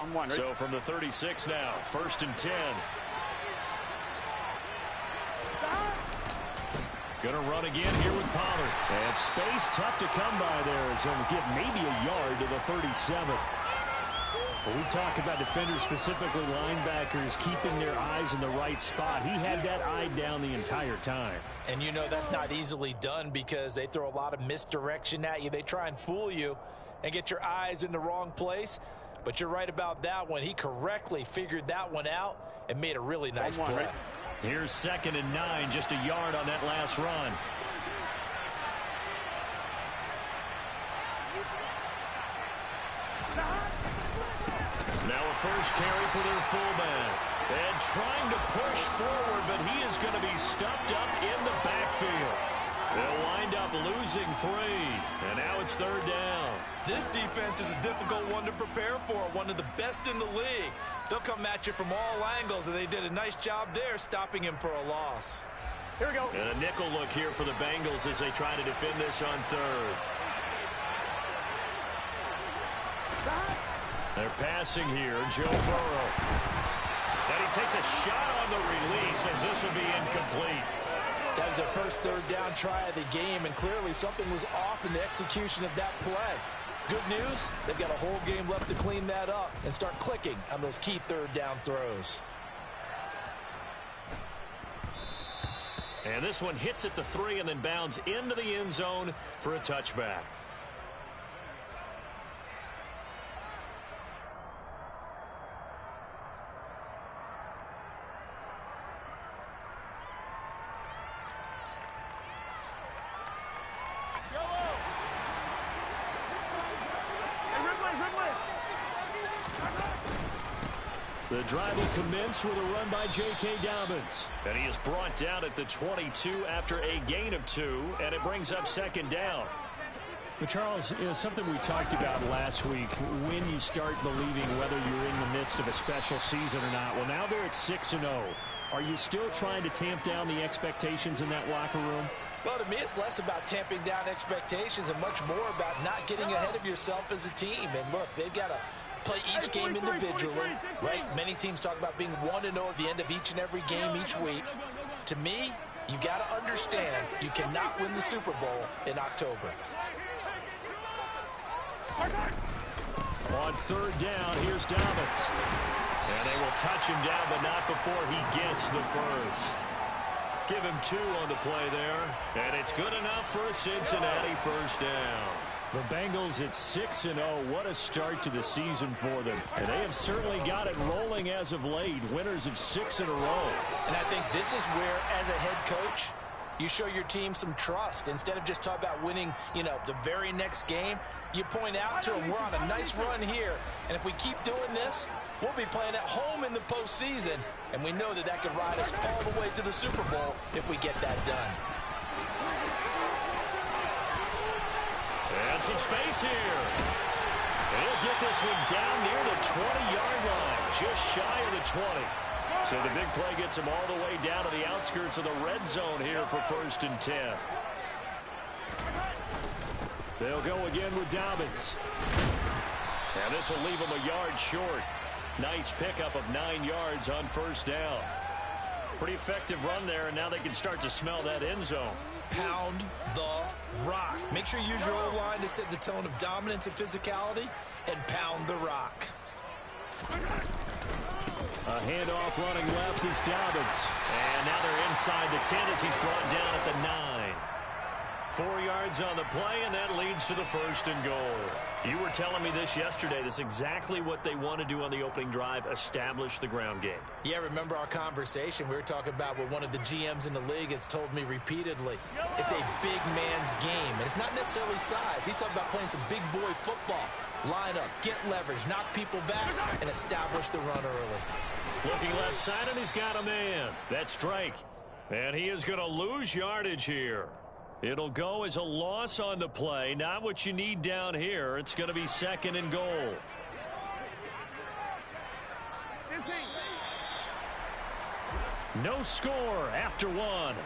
On one, right? So from the 36 now, 1st and 10. Gonna run again here with Pollard. And space tough to come by there as he'll get maybe a yard to the 37. When we talk about defenders, specifically linebackers, keeping their eyes in the right spot, he had that eye down the entire time. And you know that's not easily done because they throw a lot of misdirection at you. They try and fool you and get your eyes in the wrong place. But you're right about that one. He correctly figured that one out and made a really nice play. Right? Here's 2nd and 9, just a yard on that last run. Now a first carry for their fullback. And trying to push forward, but he is going to be stuffed up in the backfield. They'll wind up losing 3. And now it's 3rd down. This defense is a difficult one to prepare for, one of the best in the league. They'll come at you from all angles, and they did a nice job there stopping him for a loss. Here we go. And a nickel look here for the Bengals as they try to defend this on 3rd. They're passing here, Joe Burrow. And he takes a shot on the release as this will be incomplete. That was their first 3rd down try of the game, and clearly something was off in the execution of that play. Good news, they've got a whole game left to clean that up and start clicking on those key 3rd down throws. And this one hits at the 3 and then bounds into the end zone for a touchback. The drive will commence with a run by J.K. Dobbins. And he is brought down at the 22 after a gain of 2, and it brings up 2nd down. But Charles, something we talked about last week, when you start believing whether you're in the midst of a special season or not. Well, now they're at 6-0. Are you still trying to tamp down the expectations in that locker room? Well, to me, it's less about tamping down expectations and much more about not getting ahead of yourself as a team. And look, they've got to play each game individually, right? Many teams talk about being 1-0 at the end of each and every game each week. To me, you got to understand you cannot win the Super Bowl in October. On 3rd down, here's Dobbins. And they will touch him down, but not before he gets the first. Give him 2 on the play there. And it's good enough for a Cincinnati first down. The Bengals at 6-0. What a start to the season for them. And they have certainly got it rolling as of late. Winners of 6 in a row. And I think this is where, as a head coach, you show your team some trust. Instead of just talking about winning, the very next game, you point out to them, we're on a nice run here. And if we keep doing this, we'll be playing at home in the postseason. And we know that could ride us all the way to the Super Bowl if we get that done. And some space here. And he'll get this one down near the 20-yard line, just shy of the 20. So the big play gets him all the way down to the outskirts of the red zone here for 1st and 10. They'll go again with Dobbins. And this will leave him a yard short. Nice pickup of 9 yards on 1st down. Pretty effective run there, and now they can start to smell that end zone. Pound the rock. Make sure you use your O-line to set the tone of dominance and physicality, and pound the rock. A handoff running left is Dobbins. And now they're inside the 10 as he's brought down at the 9. 4 yards on the play, and that leads to the 1st and goal. You were telling me this yesterday. This is exactly what they want to do on the opening drive, establish the ground game. Yeah, remember our conversation? We were talking about what one of the GMs in the league has told me repeatedly. It's a big man's game, and it's not necessarily size. He's talking about playing some big boy football. Line up, get leverage, knock people back, and establish the run early. Looking left side, and he's got a man. That's Drake. And he is going to lose yardage here. It'll go as a loss on the play. Not what you need down here. It's going to be 2nd and goal. No score after 1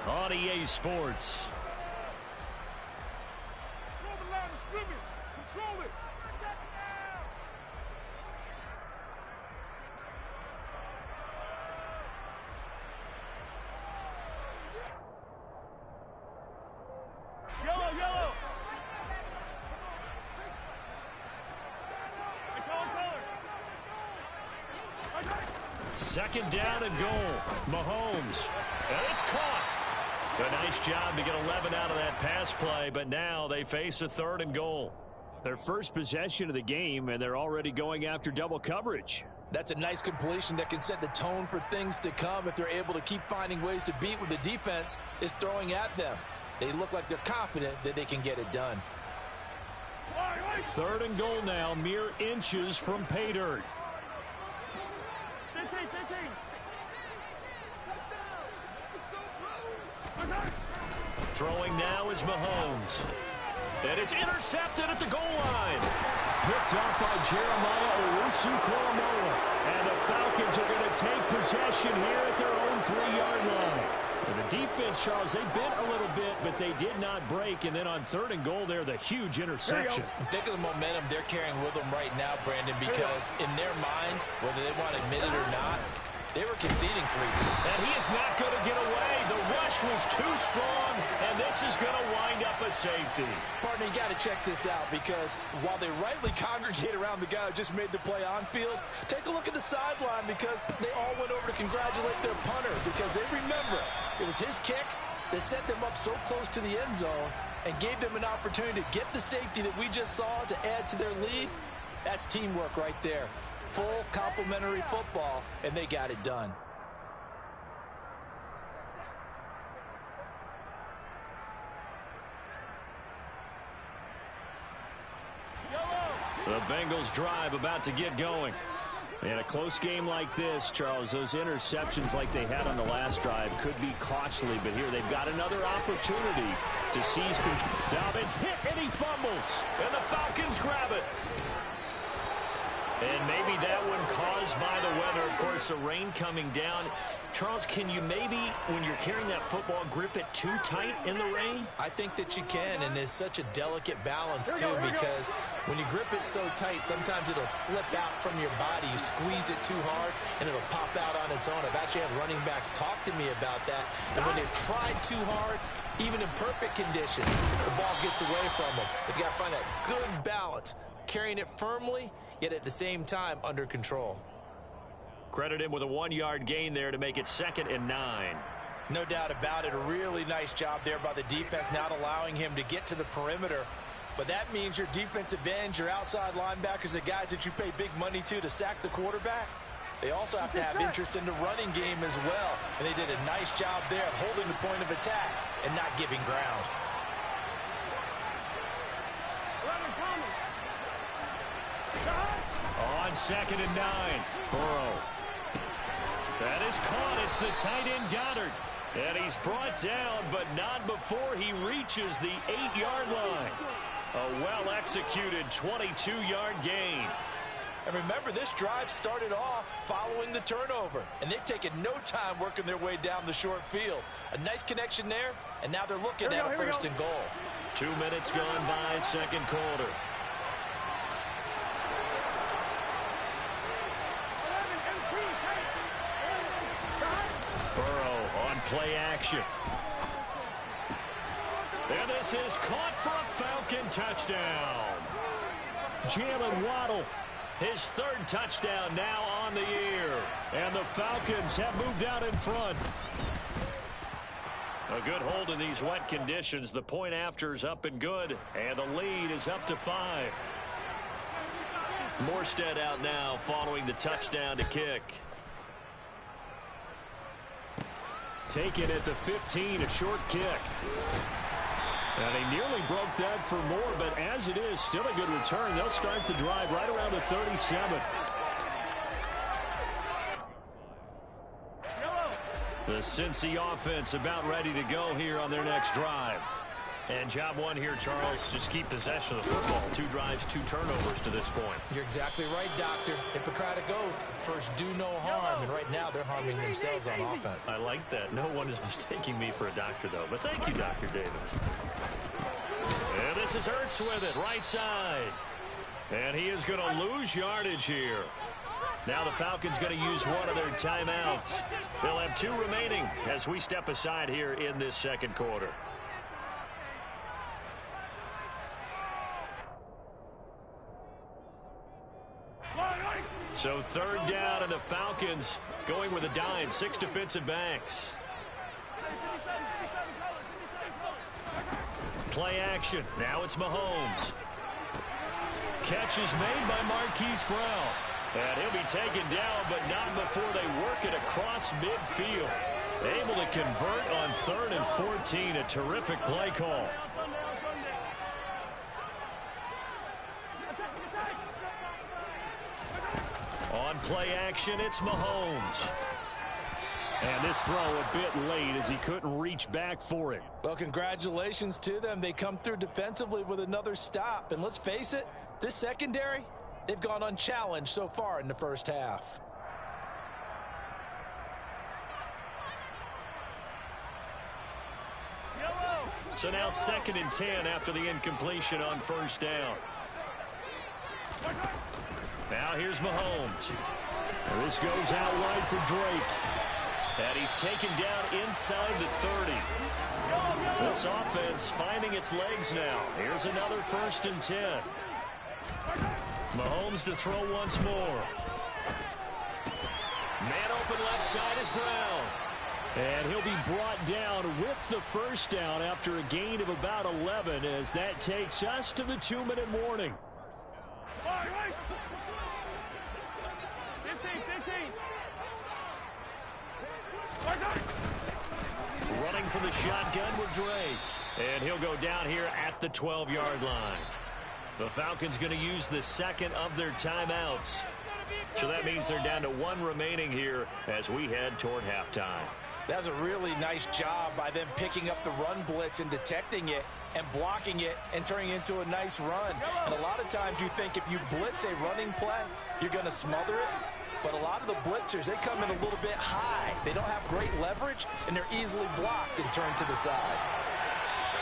on EA Sports. Control the line of scrimmage. Control it. Second down and goal. Mahomes. And it's caught. A nice job to get 11 out of that pass play, but now they face a 3rd and goal. Their first possession of the game, and they're already going after double coverage. That's a nice completion that can set the tone for things to come if they're able to keep finding ways to beat what the defense is throwing at them. They look like they're confident that they can get it done. 3rd and goal now, mere inches from pay dirt. Throwing now is Mahomes. And it's intercepted at the goal line. Picked off by Jeremiah Owusu-Koramoah. And the Falcons are going to take possession here at their own 3-yard line. And the defense, Charles, they bent a little bit, but they did not break. And then on 3rd and goal there, the huge interception. Think of the momentum they're carrying with them right now, Brandon, because in their mind, whether they want to admit it or not, they were conceding 3. And he is not going to get away. The rush was too strong, and this is going to wind up a safety. Partner, you got to check this out, because while they rightly congregate around the guy who just made the play on field, take a look at the sideline, because they all went over to congratulate their punter, because they remember it was his kick that set them up so close to the end zone and gave them an opportunity to get the safety that we just saw to add to their lead. That's teamwork right there. Full complimentary football, and they got it done. The Bengals drive about to get going. In a close game like this, Charles, those interceptions like they had on the last drive could be costly, but here they've got another opportunity to seize control. Dobbins hit and he fumbles, and the Falcons grab it. And maybe that one caused by the weather. Of course, the rain coming down. Charles, can you maybe, when you're carrying that football, grip it too tight in the rain? I think that you can, and it's such a delicate balance, too, because when you grip it so tight, sometimes it'll slip out from your body. You squeeze it too hard, and it'll pop out on its own. I've actually had running backs talk to me about that. And when they've tried too hard, even in perfect conditions, the ball gets away from them. They've got to find that good balance, carrying it firmly, yet at the same time under control. Credit him with a 1-yard gain there to make it 2nd and 9. No doubt about it. A really nice job there by the defense, not allowing him to get to the perimeter. But that means your defensive ends, your outside linebackers, the guys that you pay big money to sack the quarterback, they also have to have interest in the running game as well. And they did a nice job there of holding the point of attack and not giving ground. On 2nd and 9, Burrow. That is caught. It's the tight end Goddard. And he's brought down, but not before he reaches the 8-yard line. A well-executed 22-yard gain. And remember, this drive started off following the turnover. And they've taken no time working their way down the short field. A nice connection there, and now they're looking at a 1st and goal. 2 minutes gone by, 2nd quarter. Play action. And this is caught for a Falcon touchdown. Jalen Waddle, his 3rd touchdown now on the year. And the Falcons have moved out in front. A good hold in these wet conditions. The point after is up and good. And the lead is up to 5. Morstead out now following the touchdown to kick. Taken at the 15, a short kick. And he nearly broke that for more, but as it is, still a good return. They'll start the drive right around the 37. The Cincy offense about ready to go here on their next drive. And job one here, Charles, just keep possession of the football. 2 drives, 2 turnovers to this point. You're exactly right, Doctor. Hippocratic oath. First, do no harm. And right now, they're harming themselves on offense. I like that. No one is mistaking me for a doctor, though. But thank you, Dr. Davis. And this is Ertz with it, right side. And he is going to lose yardage here. Now the Falcons going to use one of their timeouts. They'll have 2 remaining as we step aside here in this 2nd quarter. So third down, and the Falcons going with a dime, 6 defensive backs. Play action. Now it's Mahomes. Catch is made by Marquise Brown. And he'll be taken down, but not before they work it across midfield. Able to convert on 3rd and 14. A terrific play call. On play action, it's Mahomes. And this throw a bit late as he couldn't reach back for it. Well, congratulations to them. They come through defensively with another stop. And let's face it, this secondary, they've gone unchallenged so far in the first half. So now 2nd and 10 after the incompletion on first down. Now here's Mahomes. This goes out wide for Drake. And he's taken down inside the 30. This offense finding its legs now. Here's another 1st and 10. Mahomes to throw once more. Man open left side is Brown. And he'll be brought down with the first down after a gain of about 11 as that takes us to the 2-minute warning. 15. Running from the shotgun with Drake. And he'll go down here at the 12-yard line. The Falcons going to use the 2nd of their timeouts. So that means they're down to 1 remaining here as we head toward halftime. That's a really nice job by them picking up the run blitz and detecting it and blocking it and turning it into a nice run. And a lot of times you think if you blitz a running play, you're going to smother it. But a lot of the blitzers, they come in a little bit high. They don't have great leverage, and they're easily blocked and turned to the side.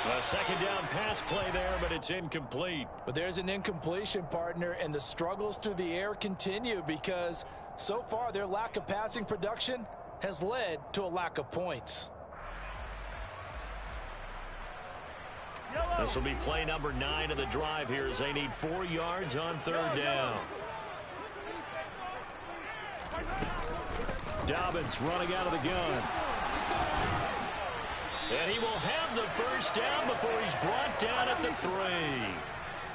A 2nd down pass play there, but it's incomplete. But there's an incompletion, partner, and the struggles through the air continue because so far their lack of passing production has led to a lack of points. This will be play number 9 of the drive here as they need 4 yards on 3rd down. Dobbins running out of the gun. And he will have the first down before he's brought down at the 3.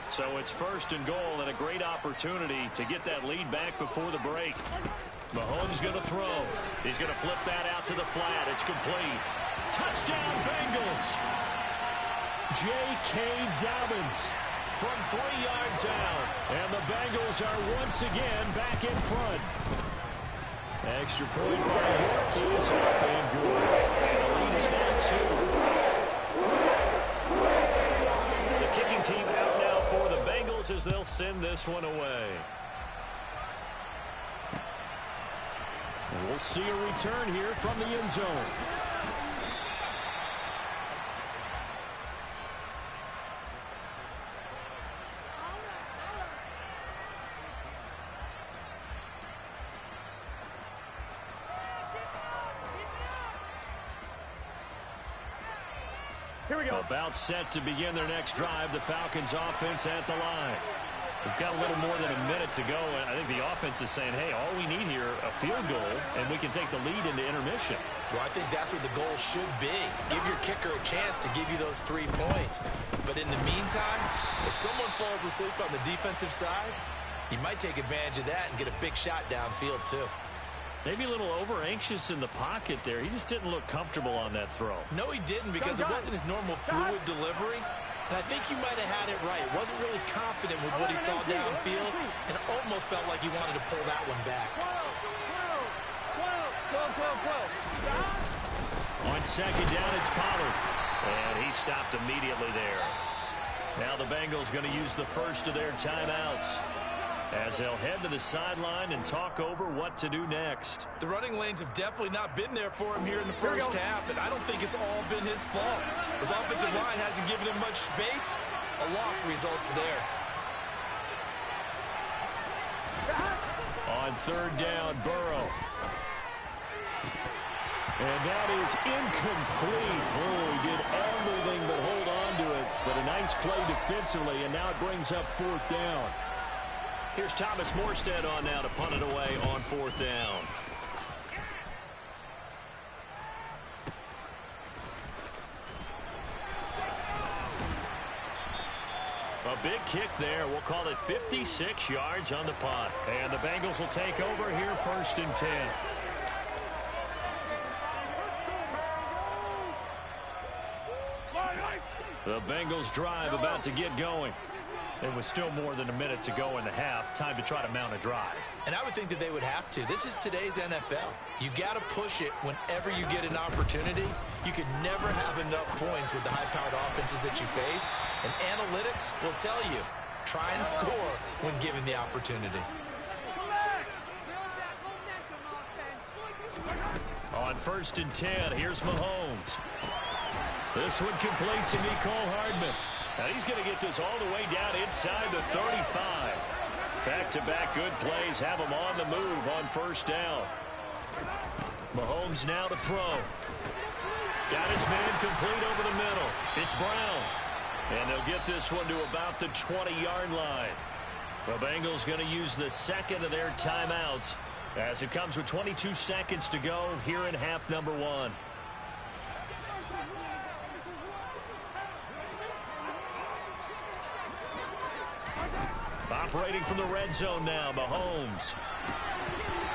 So it's 1st and goal and a great opportunity to get that lead back before the break. Mahomes going to throw. He's going to flip that out to the flat. It's complete. Touchdown, Bengals. J.K. Dobbins from 3 yards out. And the Bengals are once again back in front. Extra point by York is up and good. And the lead is now 2. The kicking team out now for the Bengals as they'll send this one away. And we'll see a return here from the end zone. Here we go. About set to begin their next drive. The Falcons offense at the line. We've got a little more than a minute to go, and I think the offense is saying, hey, all we need here, a field goal, and we can take the lead into intermission. Well, I think that's what the goal should be. Give your kicker a chance to give you those 3 points. But in the meantime, if someone falls asleep on the defensive side, he might take advantage of that and get a big shot downfield, too. Maybe a little over-anxious in the pocket there. He just didn't look comfortable on that throw. No, he didn't because it wasn't his normal fluid delivery. And I think you might have had it right. Wasn't really confident with what he saw downfield and almost felt like he wanted to pull that one back. On 2nd down, it's Pollard. And he stopped immediately there. Now the Bengals going to use the first of their timeouts as they'll head to the sideline and talk over what to do next. The running lanes have definitely not been there for him here in the first half, and I don't think it's all been his fault. His offensive line hasn't given him much space. A loss results there. On 3rd down, Burrow. And that is incomplete. Oh, he did everything but hold on to it. But a nice play defensively, and now it brings up 4th down. Here's Thomas Morstead on now to punt it away on 4th down. A big kick there. We'll call it 56 yards on the punt. And the Bengals will take over here 1st and 10. The Bengals drive about to get going. There was still more than a minute to go in the half. Time to try to mount a drive. And I would think that they would have to. This is today's NFL. You got to push it whenever you get an opportunity. You could never have enough points with the high-powered offenses that you face. And analytics will tell you, try and score when given the opportunity. On 1st and 10, here's Mahomes. This one complete to Mecole Hardman. Now he's going to get this all the way down inside the 35. Back-to-back good plays have him on the move on 1st down. Mahomes now to throw. Got his man complete over the middle. It's Brown. And they'll get this one to about the 20-yard line. The Bengals going to use the second of their timeouts as it comes with 22 seconds to go here in half number 1. Operating from the red zone now, Mahomes.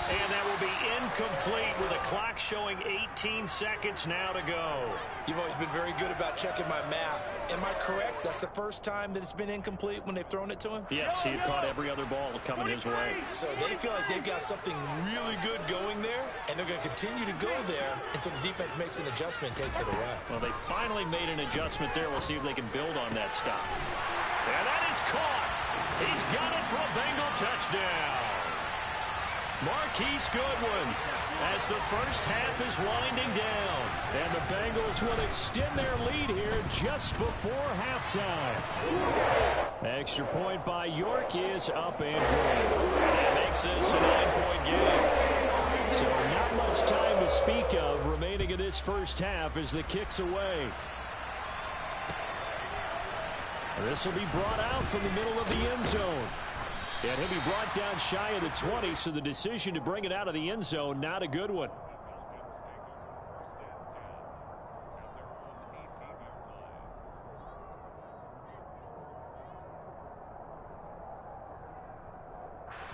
And that will be incomplete with the clock showing 18 seconds now to go. You've always been very good about checking my math. Am I correct? That's the first time that it's been incomplete when they've thrown it to him? Yes, he had caught every other ball coming his way. So they feel like they've got something really good going there, and they're going to continue to go there until the defense makes an adjustment and takes it away. Well, they finally made an adjustment there. We'll see if they can build on that stop. And that is caught. He's got it for a Bengal touchdown. Marquise Goodwin as the first half is winding down. And the Bengals will extend their lead here just before halftime. Extra point by York is up and good. That makes this a 9-point game. So not much time to speak of remaining in this first half as the kick's away. This will be brought out from the middle of the end zone. And he'll be brought down shy of the 20, so the decision to bring it out of the end zone, not a good one.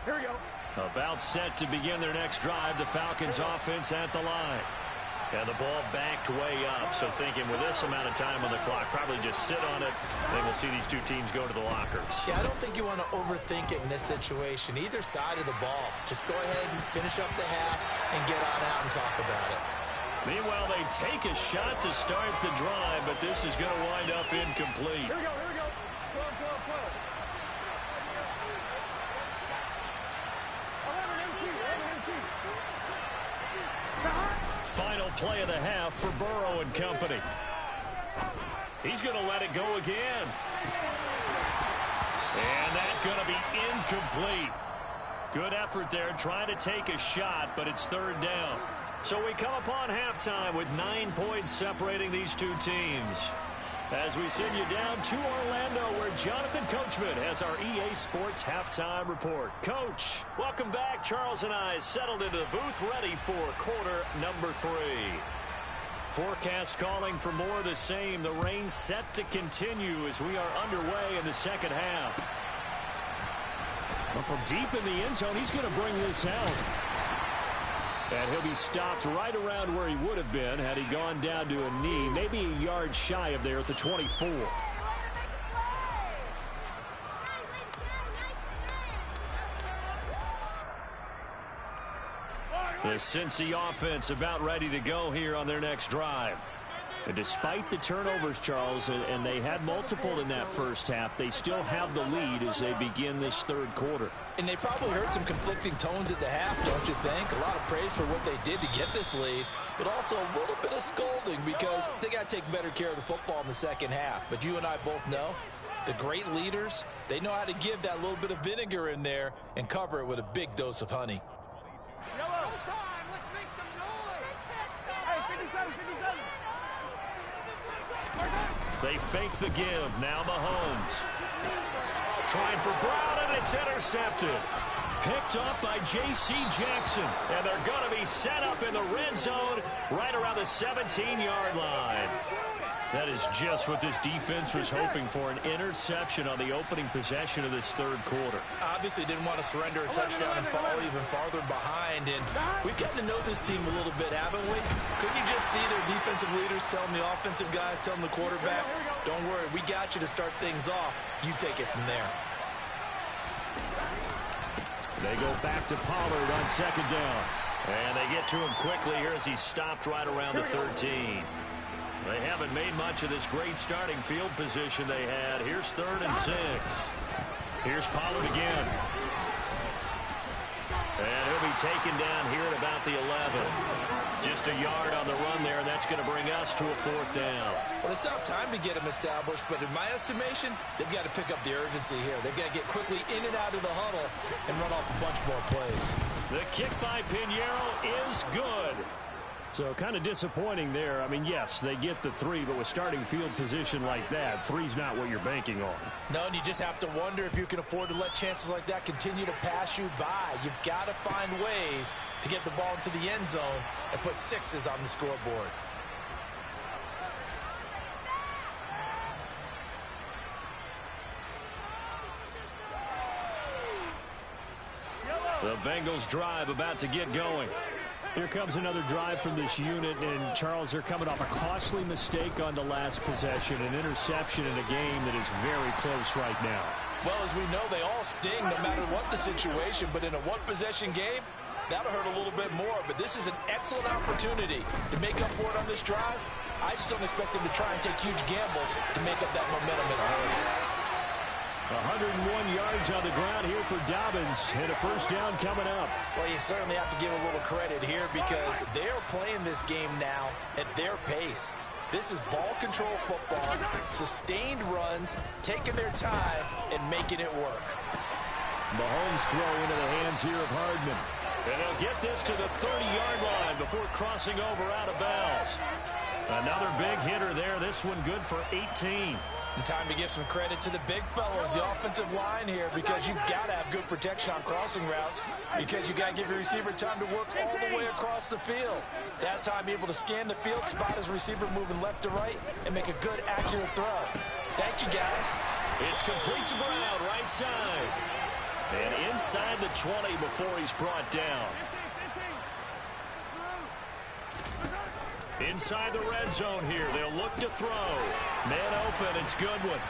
Here we go. About set to begin their next drive, the Falcons offense at the line. And the ball backed way up, so thinking with this amount of time on the clock, probably just sit on it. Then we'll see these two teams go to the lockers. Yeah, I don't think you want to overthink it in this situation. Either side of the ball. Just go ahead and finish up the half and get on out and talk about it. Meanwhile, they take a shot to start the drive, but this is going to wind up incomplete. Here we go, here we go. Slow. 11-18. Final play of the half for Burrow and company. He's going to let it go again. And that's going to be incomplete. Good effort there trying to take a shot, but it's 3rd down. So we come upon halftime with 9 points separating these two teams. As we send you down to Orlando, where Jonathan Coachman has our EA Sports Halftime Report. Coach, welcome back. Charles and I settled into the booth ready for quarter number 3. Forecast calling for more of the same. The rain set to continue as we are underway in the second half. Well, from deep in the end zone, he's going to bring this out. And he'll be stopped right around where he would have been had he gone down to a knee, maybe a yard shy of there at the 24. The Cincy offense about ready to go here on their next drive. And despite the turnovers, Charles, and they had multiple in that first half, they still have the lead as they begin this 3rd quarter. And they probably heard some conflicting tones at the half, don't you think? A lot of praise for what they did to get this lead, but also a little bit of scolding because they got to take better care of the football in the second half. But you and I both know the great leaders, they know how to give that little bit of vinegar in there and cover it with a big dose of honey. Yellow. Time. Let's make some noise. Hey, 57. They fake the give. Now Mahomes. Trying for Brown, and And it's intercepted. Picked up by J.C. Jackson. And they're going to be set up in the red zone right around the 17-yard line. That is just what this defense was hoping for, an interception on the opening possession of this third quarter. Obviously didn't want to surrender a touchdown and fall even farther behind. And we've gotten to know this team a little bit, haven't we? Couldn't you just see their defensive leaders telling the offensive guys, telling the quarterback, don't worry, we got you to start things off. You take it from there. They go back to Pollard on second down. And they get to him quickly here as he's stopped right around the 13. They haven't made much of this great starting field position they had. Here's 3rd and 6. Here's Pollard again. And he'll be taken down here at about the 11. Just a yard on the run there, and that's going to bring us to a 4th down. Well, they still have time to get him established, but in my estimation, they've got to pick up the urgency here. They've got to get quickly in and out of the huddle and run off a bunch more plays. The kick by Pinheiro is good. So kind of disappointing there. I mean, yes, they get the 3, but with starting field position like that, 3's not what you're banking on. No, and you just have to wonder if you can afford to let chances like that continue to pass you by. You've got to find ways to get the ball into the end zone and put 6s on the scoreboard. The Bengals drive about to get going. Here comes another drive from this unit, and Charles, they're coming off a costly mistake on the last possession, an interception in a game that is very close right now. Well, as we know, they all sting no matter what the situation, but in a one-possession game, that'll hurt a little bit more. But this is an excellent opportunity to make up for it on this drive. I just don't expect them to try and take huge gambles to make up that momentum in a hurry. 101 yards on the ground here for Dobbins, and a 1st down coming up. Well, you certainly have to give a little credit here because they're playing this game now at their pace. This is ball control football, sustained runs, taking their time, and making it work. Mahomes throw into the hands here of Hardman. And they'll get this to the 30-yard line before crossing over out of bounds. Another big hitter there. This one good for 18. And time to give some credit to the big fellows, the offensive line here, because you've got to have good protection on crossing routes because you've got to give your receiver time to work all the way across the field. That time, be able to scan the field, spot his receiver moving left to right, and make a good, accurate throw. Thank you, guys. It's complete to Brown, right side. And inside the 20 before he's brought down. Inside the red zone here. They'll look to throw. Man open. It's Goodwin.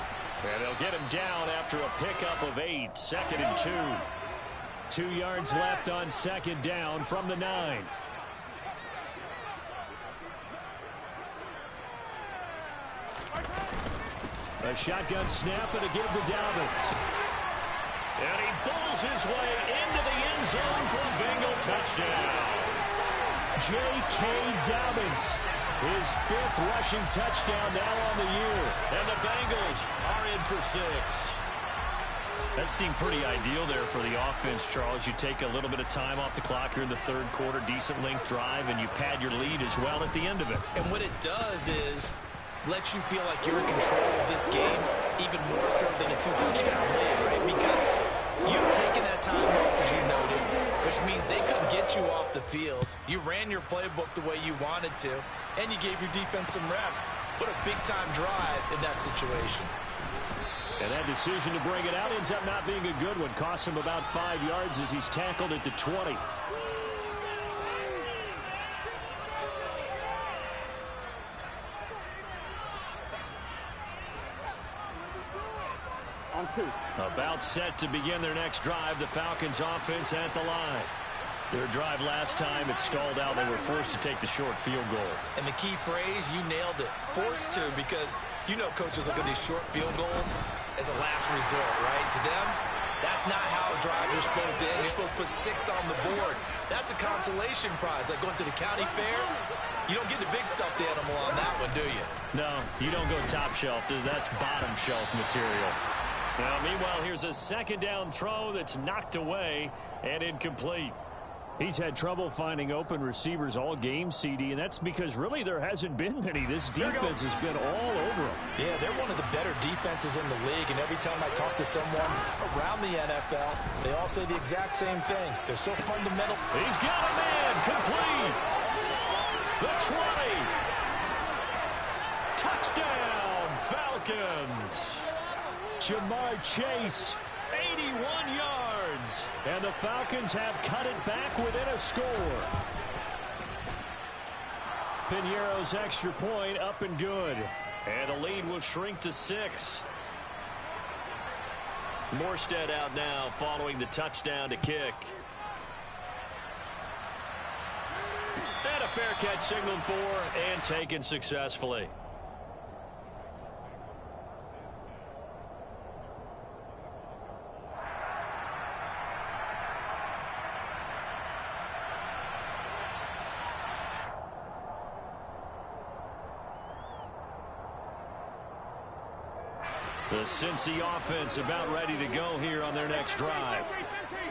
And they'll get him down after a pickup of 8. 2nd and 2. 2 yards left on 2nd down from the 9. A shotgun snap and a give to Dobbins. And he bowls his way into the end zone for a Bengal touchdown. J.K. Dobbins, his 5th rushing touchdown now on the year. And the Bengals are in for 6. That seemed pretty ideal there for the offense, Charles. You take a little bit of time off the clock here in the 3rd quarter, decent length drive, and you pad your lead as well at the end of it. And what it does is let you feel like you're in control of this game, even more so than a 2-touchdown lead, right? Because you've taken that time off, as you noted, which means they couldn't get you off the field. You ran your playbook the way you wanted to, and you gave your defense some rest. What a big-time drive in that situation. And that decision to bring it out ends up not being a good one. Costs him about 5 yards as he's tackled at the 20. About set to begin their next drive. The Falcons offense at the line. Their drive last time, it stalled out. They were forced to take the short field goal. And the key phrase, you nailed it. Forced to, because you know coaches look at these short field goals as a last resort, right? To them, that's not how drives are supposed to end. You're supposed to put 6 on the board. That's a consolation prize. Like going to the county fair, you don't get the big stuffed animal on that one, do you? No, you don't go top shelf. That's bottom shelf material. Now, meanwhile, here's a 2nd down throw that's knocked away and incomplete. He's had trouble finding open receivers all game, CD, and that's because really there hasn't been many. This defense has been all over them. Yeah, they're one of the better defenses in the league, and every time I talk to someone around the NFL, they all say the exact same thing. They're so fundamental. He's got a man complete. The 20. Touchdown, Falcons. Jamar Chase, 81 yards. And the Falcons have cut it back within a score. Piñeiro's extra point up and good. And the lead will shrink to 6. Morstead out now following the touchdown to kick. And a fair catch signaled for and taken successfully. The Cincy offense about ready to go here on their next drive.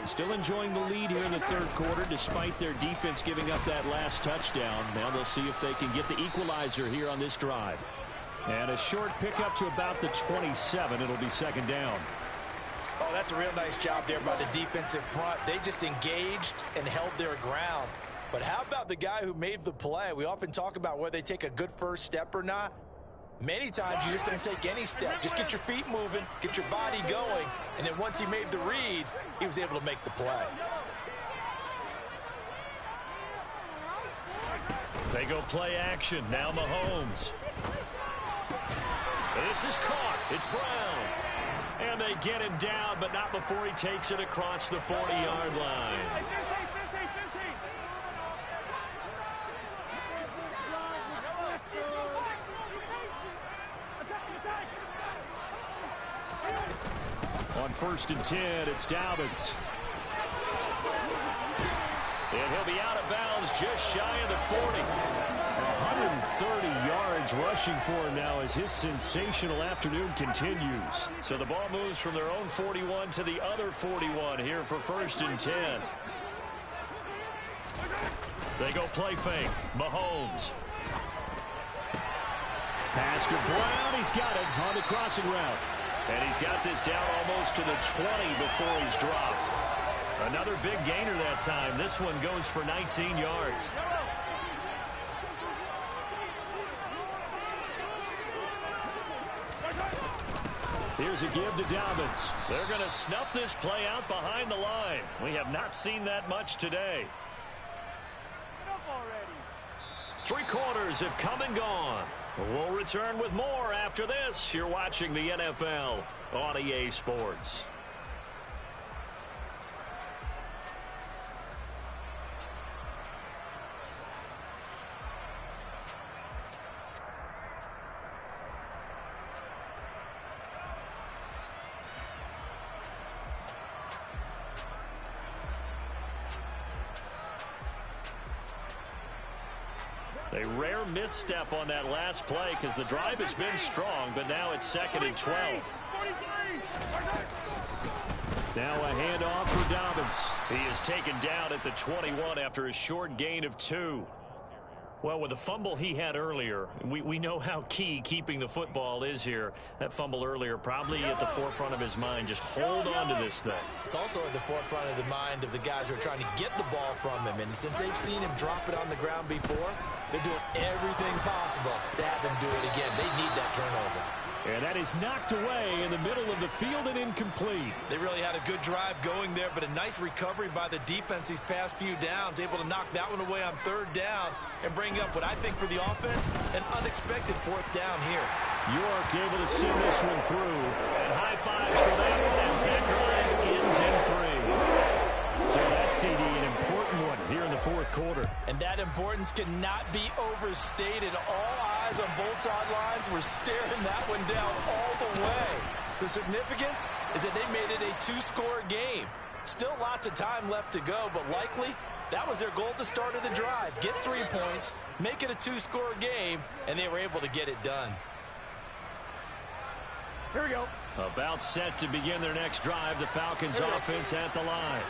Still enjoying the lead here in the third quarter despite their defense giving up that last touchdown. Now they'll see if they can get the equalizer here on this drive. And a short pickup to about the 27. It'll be second down. Oh, that's a real nice job there by the defensive front. They just engaged and held their ground. But how about the guy who made the play? We often talk about whether they take a good first step or not. Many times you just don't take any step. Just get your feet moving, get your body going, and then once he made the read, he was able to make the play. They go play action. Now Mahomes. This is caught. It's Brown. And they get him down, but not before he takes it across the 40-yard line. On 1st and 10, it's Dobbins. And he'll be out of bounds just shy of the 40. 130 yards rushing for him now as his sensational afternoon continues. So the ball moves from their own 41 to the other 41 here for 1st and 10. They go play fake. Mahomes. Pass to Brown. He's got it on the crossing route. And he's got this down almost to the 20 before he's dropped. Another big gainer that time. This one goes for 19 yards. Here's a give to Dobbins. They're going to snuff this play out behind the line. We have not seen that much today. 3 quarters have come and gone. We'll return with more after this. You're watching the NFL on EA Sports. A rare misstep on that last play because the drive has been strong, but now it's 2nd and 12. Now a handoff for Dobbins. He is taken down at the 21 after a short gain of 2. Well, with the fumble he had earlier, we know how key keeping the football is here. That fumble earlier probably at the forefront of his mind. Just hold on to this thing. It's also at the forefront of the mind of the guys who are trying to get the ball from him. And since they've seen him drop it on the ground before, they're doing everything possible to have him do it again. They need that turnover. And that is knocked away in the middle of the field and incomplete. They really had a good drive going there, but a nice recovery by the defense these past few downs, able to knock that one away on 3rd down and bring up what I think for the offense, an unexpected 4th down here. York able to send this one through. And high fives for them as that drive ends in 3. So that's CD, an important one here in the 4th quarter. And that importance cannot be overstated. All eyes on both sidelines were staring that one down all the way. The significance is that they made it a 2-score game. Still lots of time left to go, but likely that was their goal at the start of the drive. Get 3 points, make it a 2-score game, and they were able to get it done. Here we go. About set to begin their next drive. The Falcons offense at the line.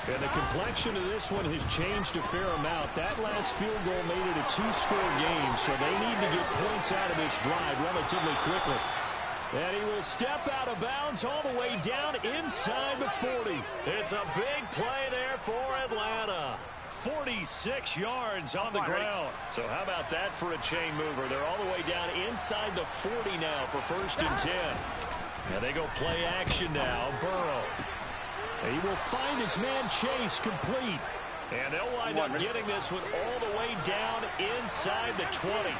And the complexion of this one has changed a fair amount. That last field goal made it a two-score game, so they need to get points out of this drive relatively quickly. And he will step out of bounds all the way down inside the 40. It's a big play there for Atlanta. 46 yards on the ground. So how about that for a chain mover? They're all the way down inside the 40 now for 1st and 10. Now they go play action now. Burrow. He will find his man Chase complete. And they'll wind up getting this one all the way down inside the 20.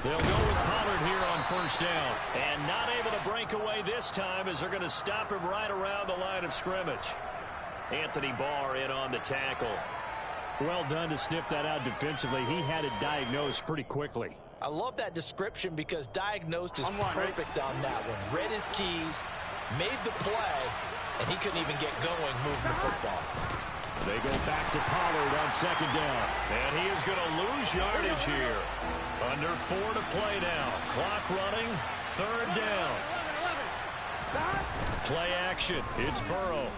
They'll go with Pollard here on 1st down. And not able to break away this time as they're going to stop him right around the line of scrimmage. Anthony Barr in on the tackle. Well done to sniff that out defensively. He had it diagnosed pretty quickly. I love that description because diagnosed is perfect on that one. Read his keys, made the play, and he couldn't even get going moving the football. They go back to Pollard on 2nd down. And he is going to lose yardage here. Under 4 to play now. Clock running. 3rd down. Play action. It's Burrow.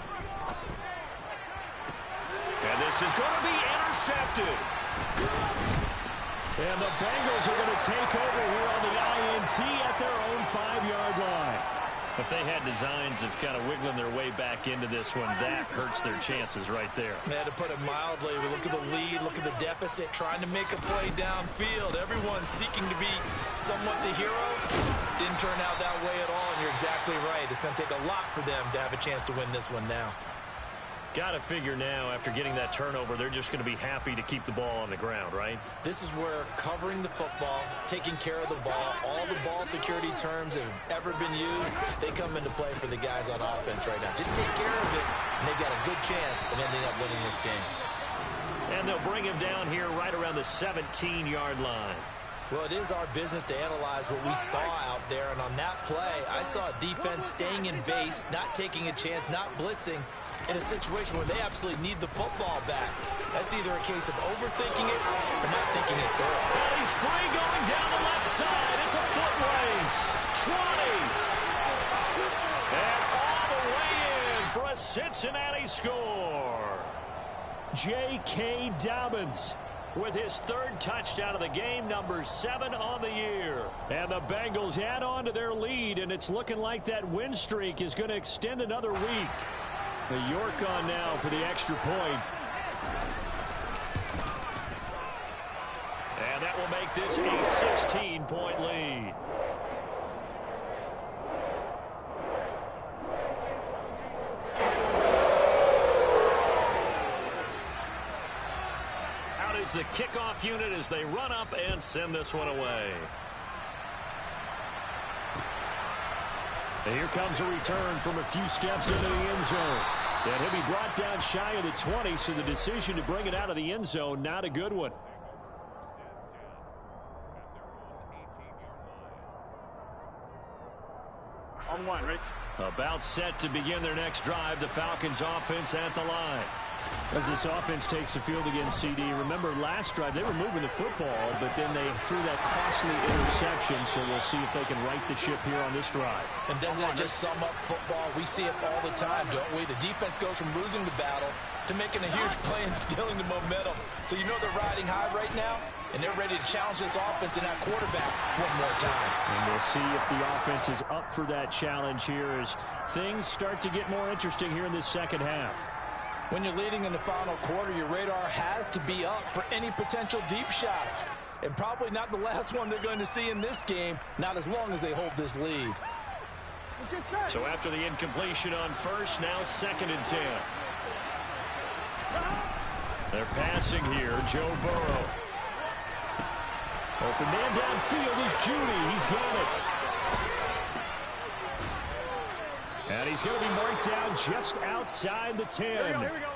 And this is going to be intercepted. And the Bengals are going to take over here on the INT at their own 5-yard line. If they had designs of kind of wiggling their way back into this one, that hurts their chances right there. Yeah, to put it mildly, we look at the lead, look at the deficit, trying to make a play downfield. Everyone seeking to be somewhat the hero. Didn't turn out that way at all, and you're exactly right. It's going to take a lot for them to have a chance to win this one now. Got to figure now, after getting that turnover, they're just going to be happy to keep the ball on the ground, right? This is where covering the football, taking care of the ball, all the ball security terms that have ever been used, they come into play for the guys on offense right now. Just take care of it, and they've got a good chance of ending up winning this game. And they'll bring him down here right around the 17-yard line. Well, it is our business to analyze what we saw out there, and on that play, I saw a defense staying in base, not taking a chance, not blitzing, in a situation where they absolutely need the football back. That's either a case of overthinking it or not thinking it through. And he's free going down the left side. It's a foot race. 20. And all the way in for a Cincinnati score. J.K. Dobbins with his 3rd touchdown of the game, number 7 on the year. And the Bengals add on to their lead, and it's looking like that win streak is going to extend another week. The York on now for the extra point. And that will make this a 16-point lead. Out is the kickoff unit as they run up and send this one away. And here comes a return from a few steps into the end zone. And he'll be brought down shy of the 20, so the decision to bring it out of the end zone, not a good one. On 1, right? About set to begin their next drive, the Falcons offense at the line. As this offense takes the field against CD, remember last drive they were moving the football, but then they threw that costly interception, so we'll see if they can right the ship here on this drive. And doesn't that just sum up football? We see it all the time, don't we? The defense goes from losing the battle to making a huge play and stealing the momentum. So you know they're riding high right now, and they're ready to challenge this offense and that quarterback one more time. And we'll see if the offense is up for that challenge here as things start to get more interesting here in this second half. When you're leading in the final quarter, your radar has to be up for any potential deep shots. And probably not the last one they're going to see in this game, not as long as they hold this lead. So after the incompletion on 1st, now 2nd and 10. They're passing here, Joe Burrow. Open man downfield is Judy. He's got it. And he's going to be marked down just outside the 10. Here we go.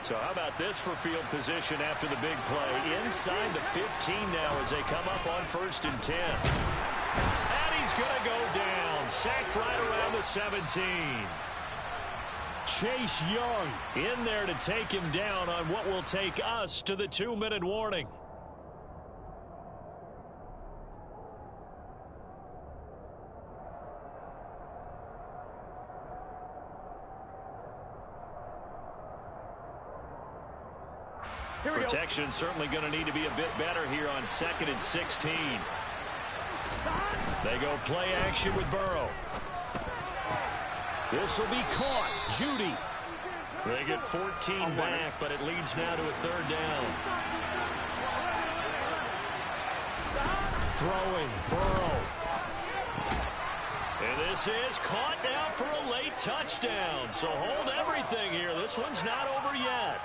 So how about this for field position after the big play? Inside the 15 now as they come up on 1st and 10. And he's going to go down. Sacked right around the 17. Chase Young in there to take him down on what will take us to the 2-minute warning. Protection certainly going to need to be a bit better here on 2nd and 16. They go play action with Burrow. This will be caught. Judy. They get 14 back, but it leads now to a 3rd down. Throwing. Burrow. And this is caught now for a late touchdown. So hold everything here. This one's not over yet.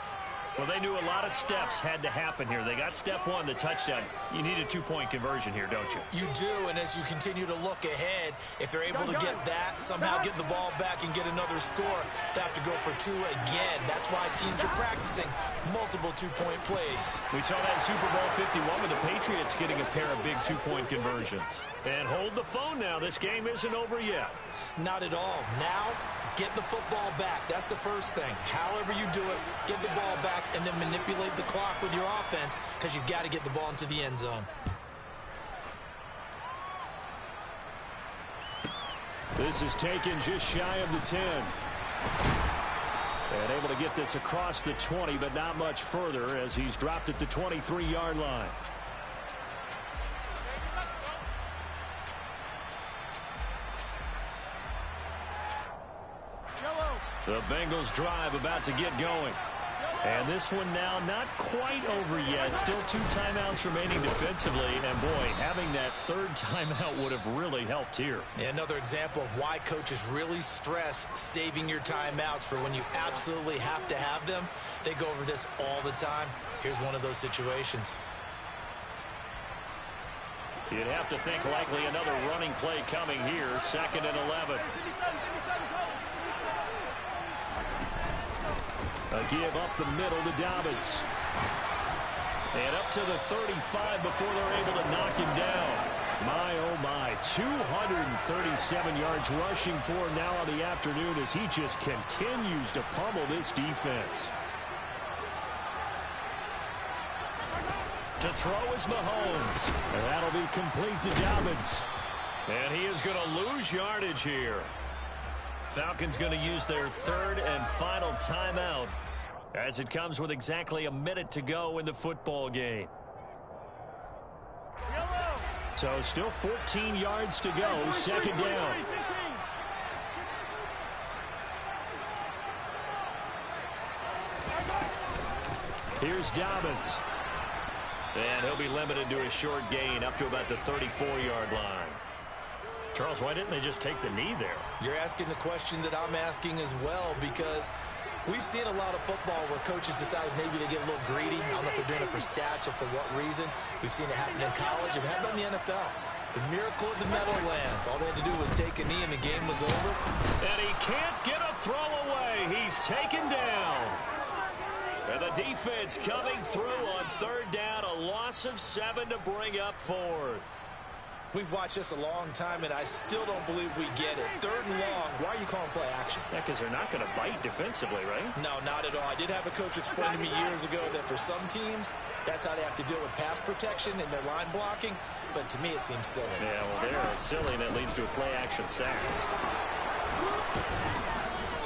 Well, they knew a lot of steps had to happen here. They got step 1, the touchdown. You need a 2-point conversion here, don't you? You do, and as you continue to look ahead, if they're able to get that, somehow get the ball back and get another score, they have to go for 2 again. That's why teams are practicing multiple 2-point plays. We saw that Super Bowl 51 with the Patriots getting a pair of big 2-point conversions. And hold the phone now. This game isn't over yet. Not at all. Now, get the football back. That's the first thing. However you do it, get the ball back and then manipulate the clock with your offense because you've got to get the ball into the end zone. This is taken just shy of the 10. And able to get this across the 20, but not much further as he's dropped at the 23-yard line. The Bengals drive about to get going. And this one now not quite over yet. Still 2 timeouts remaining defensively. And, boy, having that 3rd timeout would have really helped here. Another example of why coaches really stress saving your timeouts for when you absolutely have to have them. They go over this all the time. Here's one of those situations. You'd have to think likely another running play coming here. 2nd and 11. A give up the middle to Dobbins. And up to the 35 before they're able to knock him down. My, oh my, 237 yards rushing for him now on the afternoon as he just continues to pummel this defense. To throw is Mahomes. And that'll be complete to Dobbins. And he is going to lose yardage here. Falcons going to use their 3rd and final timeout as it comes with exactly a minute to go in the football game. So still 14 yards to go, 2nd down. Here's Dobbins. And he'll be limited to a short gain up to about the 34-yard line. Charles, why didn't they just take the knee there? You're asking the question that I'm asking as well, because we've seen a lot of football where coaches decide maybe they get a little greedy. I don't know if they're doing it for stats or for what reason. We've seen it happen in college and how about in the NFL? The miracle of the Meadowlands. All they had to do was take a knee and the game was over. And he can't get a throw away. He's taken down. And the defense coming through on 3rd down. A loss of 7 to bring up 4th. We've watched this a long time, and I still don't believe we get it. 3rd and long, why are you calling play action? Yeah, because they're not going to bite defensively, right? No, not at all. I did have a coach explain to me years ago that for some teams, that's how they have to deal with pass protection and their line blocking, but to me it seems silly. Yeah, well, there it's silly, and it leads to a play action sack.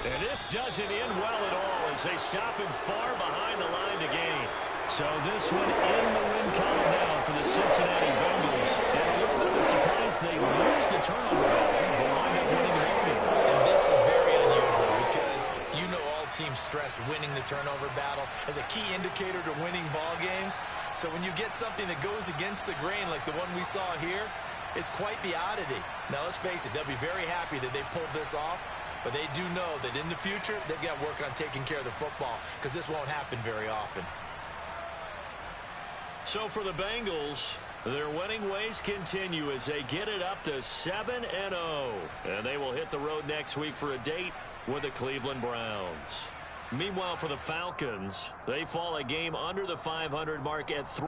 And this doesn't end well at all as they stop him far behind the line to gain. So this one in the win column now for the Cincinnati Bengals. And a little bit of a surprise, they lose the turnover battle, but wind up winning the ball game. And this is very unusual because you know all teams stress winning the turnover battle as a key indicator to winning ball games. So when you get something that goes against the grain like the one we saw here, it's quite the oddity. Now let's face it, they'll be very happy that they pulled this off. But they do know that in the future, they've got to work on taking care of the football because this won't happen very often. So for the Bengals, their winning ways continue as they get it up to 7-0. And they will hit the road next week for a date with the Cleveland Browns. Meanwhile, for the Falcons, they fall a game under the 500 mark at 3.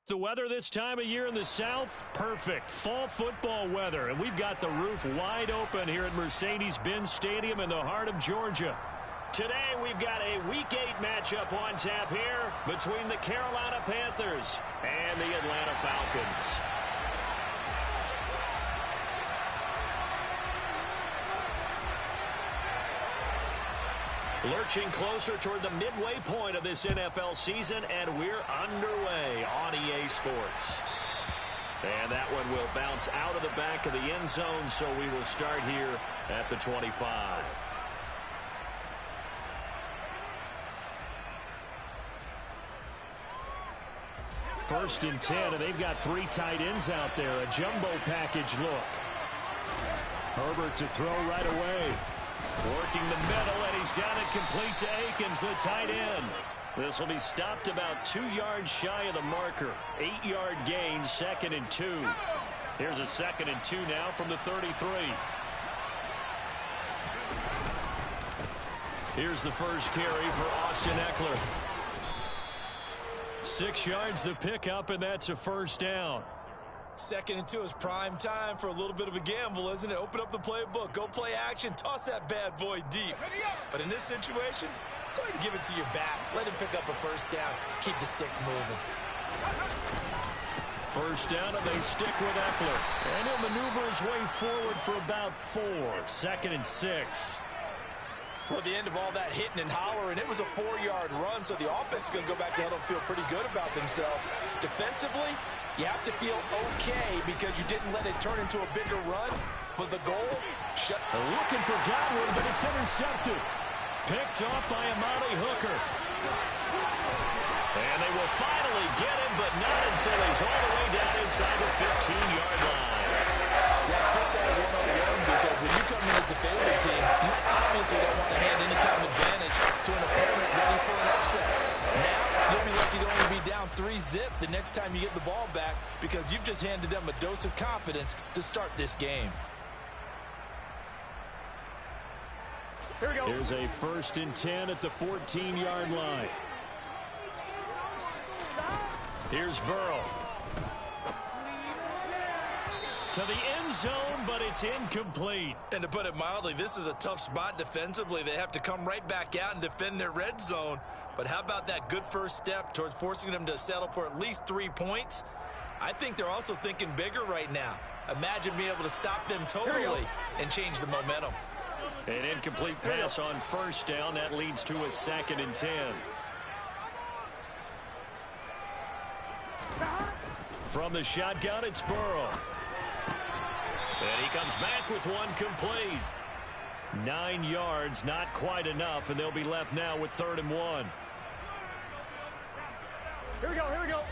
The weather this time of year in the South, perfect. Fall football weather, and we've got the roof wide open here at Mercedes-Benz Stadium in the heart of Georgia. Today we've got a Week 8 matchup on tap here between the Carolina Panthers and the Atlanta Falcons. Lurching closer toward the midway point of this NFL season, and we're underway on EA Sports. And that one will bounce out of the back of the end zone, so we will start here at the 25. First and 10, and they've got 3 tight ends out there. A jumbo package look. Herbert to throw right away. Working the middle, and he's got it complete to Akins, the tight end. This will be stopped about 2 yards shy of the marker. 8-yard gain, 2nd and 2. Here's a 2nd and 2 now from the 33. Here's the first carry for Austin Eckler. 6 yards the pickup, and that's a first down. 2nd and 2 is prime time for a little bit of a gamble, isn't it? Open up the playbook, go play action, toss that bad boy deep. But in this situation, go ahead and give it to your back. Let him pick up a first down. Keep the sticks moving. First down, and they stick with Eckler. And he'll maneuver his way forward for about 4. 2nd and 6. Well, at the end of all that hitting and hollering, it was a 4-yard run, so the offense is going to go back to huddle and feel pretty good about themselves. Defensively, you have to feel okay because you didn't let it turn into a bigger run. But the goal, looking for Godwin, but it's intercepted. Picked off by Amani Hooker. And they will finally get him, but not until he's all the way down inside the 15-yard line. Let's put that 1-on-1 because when you come in as the favorite team, you obviously don't want to hand any kind of advantage to an opponent ready for an upset. Now, you'll be lucky to only be down 3-zip the next time you get the ball back because you've just handed them a dose of confidence to start this game. Here we go. Here's a 1st and 10 at the 14-yard line. Here's Burrow. To the end zone, but it's incomplete. And to put it mildly, this is a tough spot defensively. They have to come right back out and defend their red zone. But how about that good first step towards forcing them to settle for at least 3 points? I think they're also thinking bigger right now. Imagine being able to stop them totally and change the momentum. An incomplete pass on first down. That leads to a 2nd and 10. From the shotgun, it's Burrow. And he comes back with one complete. 9 yards, not quite enough, and they'll be left now with 3rd and 1. Here we go, here we go.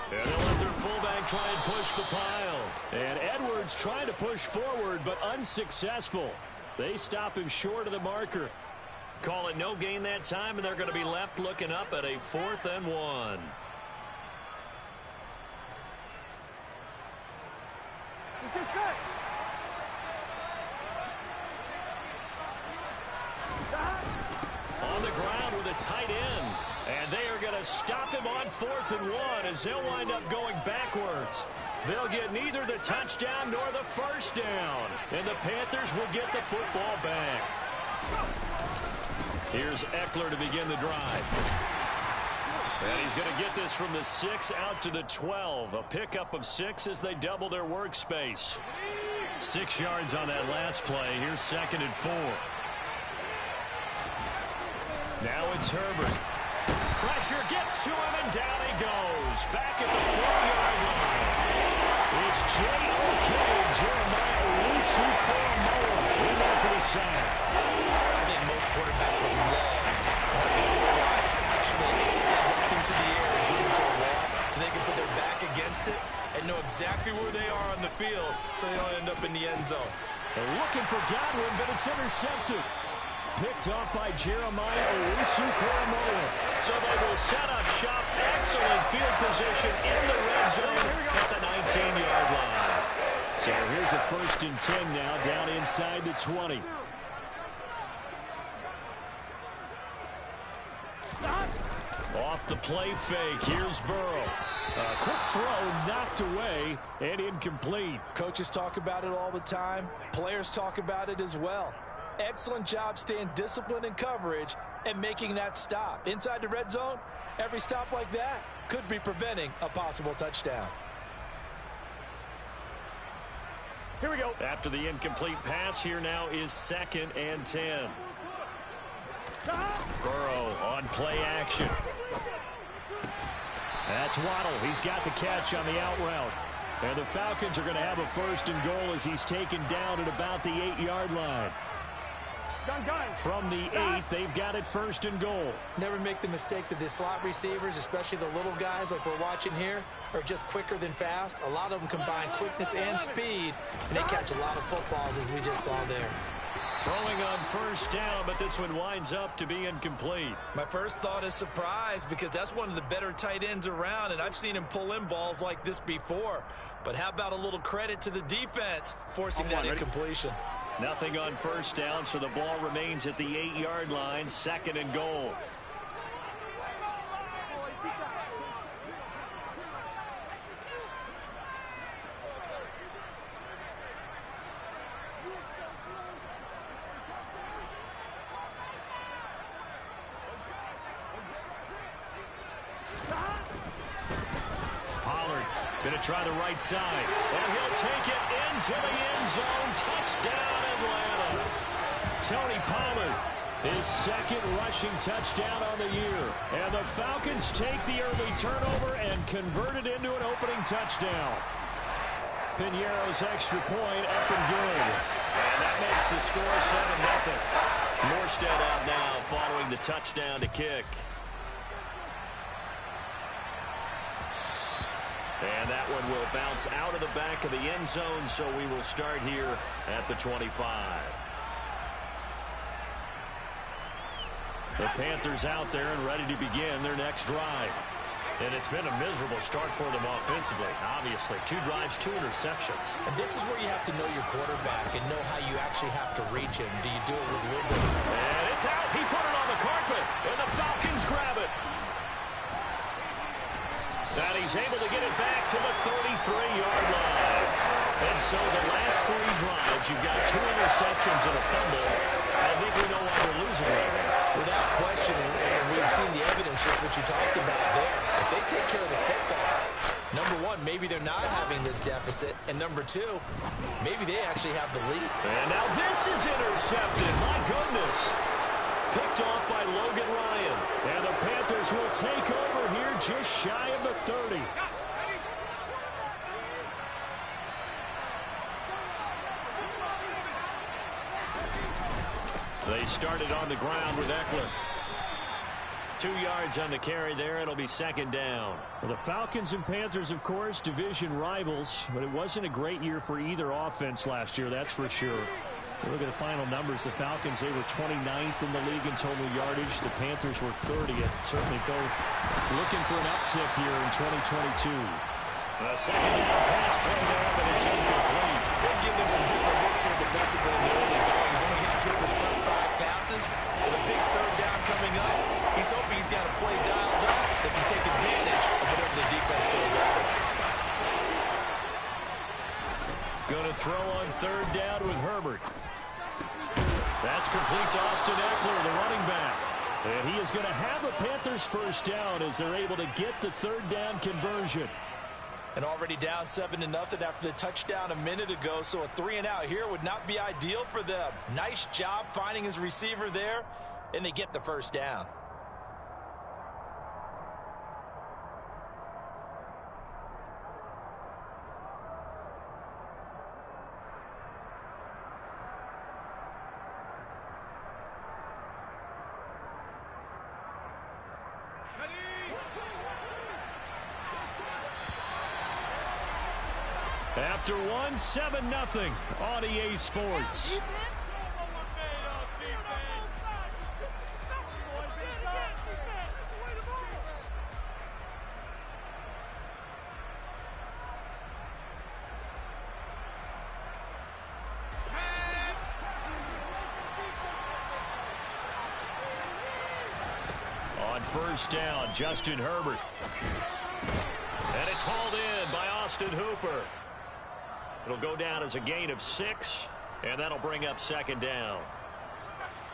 And they'll let their fullback try and push the pile. And Edwards trying to push forward, but unsuccessful. They stop him short of the marker. Call it no gain that time, and they're going to be left looking up at a 4th and 1. On the ground with a tight end. And they are going to stop him on 4th and 1 as they'll wind up going backwards. They'll get neither the touchdown nor the first down. And the Panthers will get the football back. Here's Eckler to begin the drive. And he's going to get this from the 6 out to the 12. A pickup of 6 as they double their workspace. 6 yards on that last play. Here's 2nd and 4. Now it's Herbert. Pressure gets to him, and down he goes. Back at the 4-yard line. It's J.O.K. Jeremiah Owusu-Koramoah in there for the sack. I think most quarterbacks would love to have the goal line actually extend up into the air and turn into a wall, and they can put their back against it and know exactly where they are on the field so they don't end up in the end zone. They're looking for Godwin, but it's intercepted. picked off by Jeremiah Owusu-Koramoah. So they will set up shop. Excellent field position in the red zone at the 19-yard line. So here's a 1st and 10 now, down inside the 20. Off the play fake, here's Burrow. A quick throw knocked away and incomplete. Coaches talk about it all the time. Players talk about it as well. Excellent job staying disciplined in coverage and making that stop. Inside the red zone, every stop like that could be preventing a possible touchdown. Here we go. After the incomplete pass, here now is 2nd and 10. Burrow on play action. That's Waddle. He's got the catch on the out route. And the Falcons are going to have a 1st and goal as he's taken down at about the 8-yard line. From the 8, they've got it 1st and goal. Never make the mistake that the slot receivers, especially the little guys like we're watching here, are just quicker than fast. A lot of them combine quickness and speed, and they catch a lot of footballs as we just saw there. Throwing on 1st down, but this one winds up to be incomplete. My first thought is surprise because that's one of the better tight ends around, and I've seen him pull in balls like this before. But how about a little credit to the defense forcing that incompletion? Nothing on 1st down, so the ball remains at the 8-yard line, 2nd and goal. Going to try the right side, and he'll take it into the end zone. Touchdown, Atlanta. Tony Pollard, his 2nd rushing touchdown on the year. And the Falcons take the early turnover and convert it into an opening touchdown. Piñeiro's extra point up and good. And that makes the score 7-0. Morstead out now following the touchdown to kick. And that one will bounce out of the back of the end zone, so we will start here at the 25. The Panthers out there and ready to begin their next drive. And it's been a miserable start for them offensively, obviously. 2 drives, 2 interceptions. And this is where you have to know your quarterback and know how you actually have to reach him. Do you do it with a little bit? And it's out. He put it on the carpet, and the Falcons grab it. And he's able to get it back to the 33-yard line. And so the last 3 drives, you've got 2 interceptions and a fumble. I think we know why they're losing right now. Without question, and we've seen the evidence, just what you talked about there. If they take care of the football, number 1, maybe they're not having this deficit. And number 2, maybe they actually have the lead. And now this is intercepted. My goodness. Picked off by Logan Ryan. And the Panthers will take over here just shy of the 30. They started on the ground with Eckler. 2 yards on the carry there. It'll be 2nd down. Well, the Falcons and Panthers, of course, division rivals, but it wasn't a great year for either offense last year, that's for sure. Look at the final numbers. The Falcons, they were 29th in the league in total yardage. The Panthers were 30th. Certainly both looking for an uptick here in 2022. A 2nd down pass play there, but it's incomplete. They're giving him some different looks here defensively in the early going. He's only hit 2 of his first 5 passes. With a big 3rd down coming up, he's hoping he's got a play dialed up that can take advantage of whatever the defense throws at him. Going to throw on 3rd down with Herbert. That's complete to Austin Eckler, the running back. And he is going to have a Panthers 1st down as they're able to get the 3rd down conversion. And already down 7-0 after the touchdown a minute ago, so a 3-and-out here would not be ideal for them. Nice job finding his receiver there, and they get the 1st down. After 7-0 on EA Sports. first down. Justin Herbert. And it's hauled in by Austin Hooper. It'll go down as a gain of 6, and that'll bring up second down.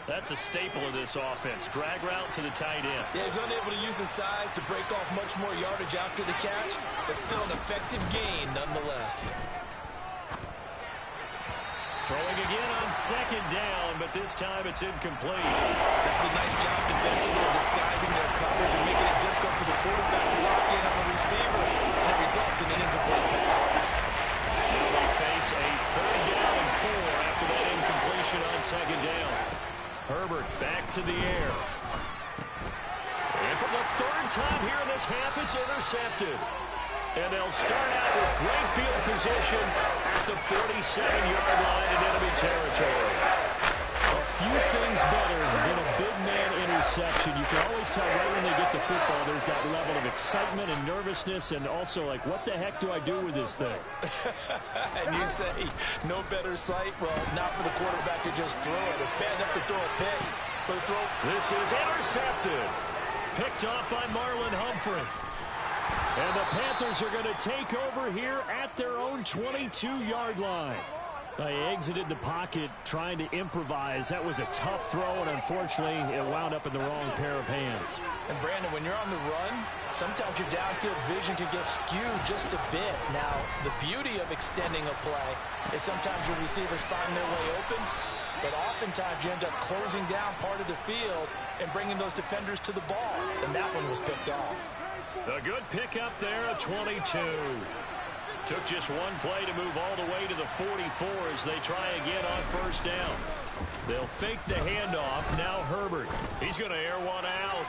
That's a staple of this offense. Drag route to the tight end. Yeah, he's unable to use his size to break off much more yardage after the catch, but still an effective gain nonetheless. Throwing again on second down, but this time it's incomplete. That's a nice job defensively of disguising their coverage and making it difficult for the quarterback to lock in on the receiver, and it results in an incomplete pass. Now they face a 3rd down and 4 after that incompletion on second down. Herbert back to the air. And for the 3rd time here in this half, it's intercepted. And they'll start out with great field position at the 47-yard line in enemy territory. A few things better than a big man interception. You can always tell right when they get the football, there's that level of excitement and nervousness, and also like, what the heck do I do with this thing? And you say, no better sight? Well, not for the quarterback to just throw it. It's bad enough to throw a pick. But this is intercepted. Picked off by Marlon Humphrey. And the Panthers are going to take over here at their own 22-yard line. They exited the pocket trying to improvise. That was a tough throw, and unfortunately, it wound up in the wrong pair of hands. And, Brandon, when you're on the run, sometimes your downfield vision can get skewed just a bit. Now, the beauty of extending a play is sometimes your receivers find their way open, but oftentimes you end up closing down part of the field and bringing those defenders to the ball, and that one was picked off. A good pickup there, a 22. Took just one play to move all the way to the 44 as they try again on first down. They'll fake the handoff. Now Herbert. He's going to air one out.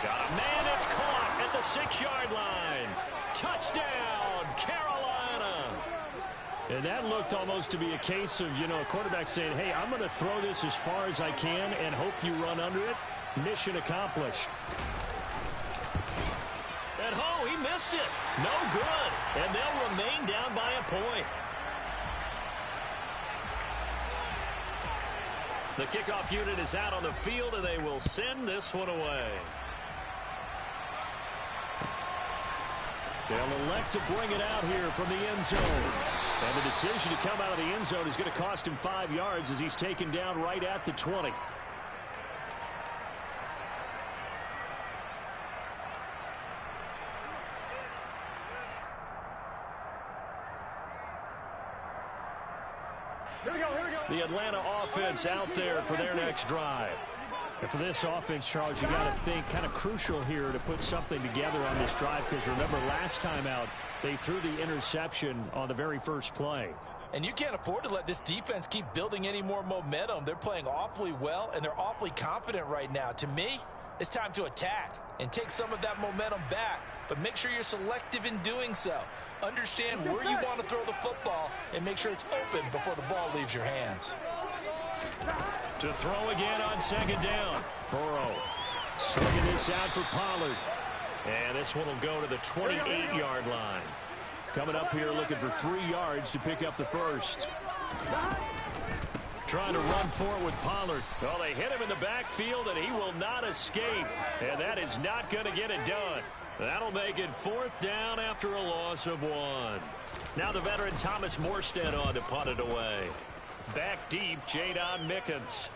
Got a man that's caught at the 6-yard line. Touchdown, Carolina. And that looked almost to be a case of, a quarterback saying, hey, I'm going to throw this as far as I can and hope you run under it. Mission accomplished. And he missed it. No good. And they'll remain down by a point. The kickoff unit is out on the field, and they will send this one away. They'll elect to bring it out here from the end zone. And the decision to come out of the end zone is going to cost him 5 yards as he's taken down right at the 20. The Atlanta offense out there for their next drive. And for this offense, Charles, you got to think kind of crucial here to put something together on this drive, because remember last time out, they threw the interception on the very first play. And you can't afford to let this defense keep building any more momentum. They're playing awfully well, and they're awfully confident right now. To me, it's time to attack and take some of that momentum back, but make sure you're selective in doing so. Understand where you want to throw the football and make sure it's open before the ball leaves your hands. To throw again on second down. Burrow swinging this out for Pollard. And this one will go to the 28-yard line. Coming up here looking for 3 yards to pick up the first. Trying to run for it with Pollard. Well, they hit him in the backfield, and he will not escape. And that is not going to get it done. That'll make it 4th down after a loss of 1. Now the veteran Thomas Morstead on to punt it away. Back deep, Jadon Mickens.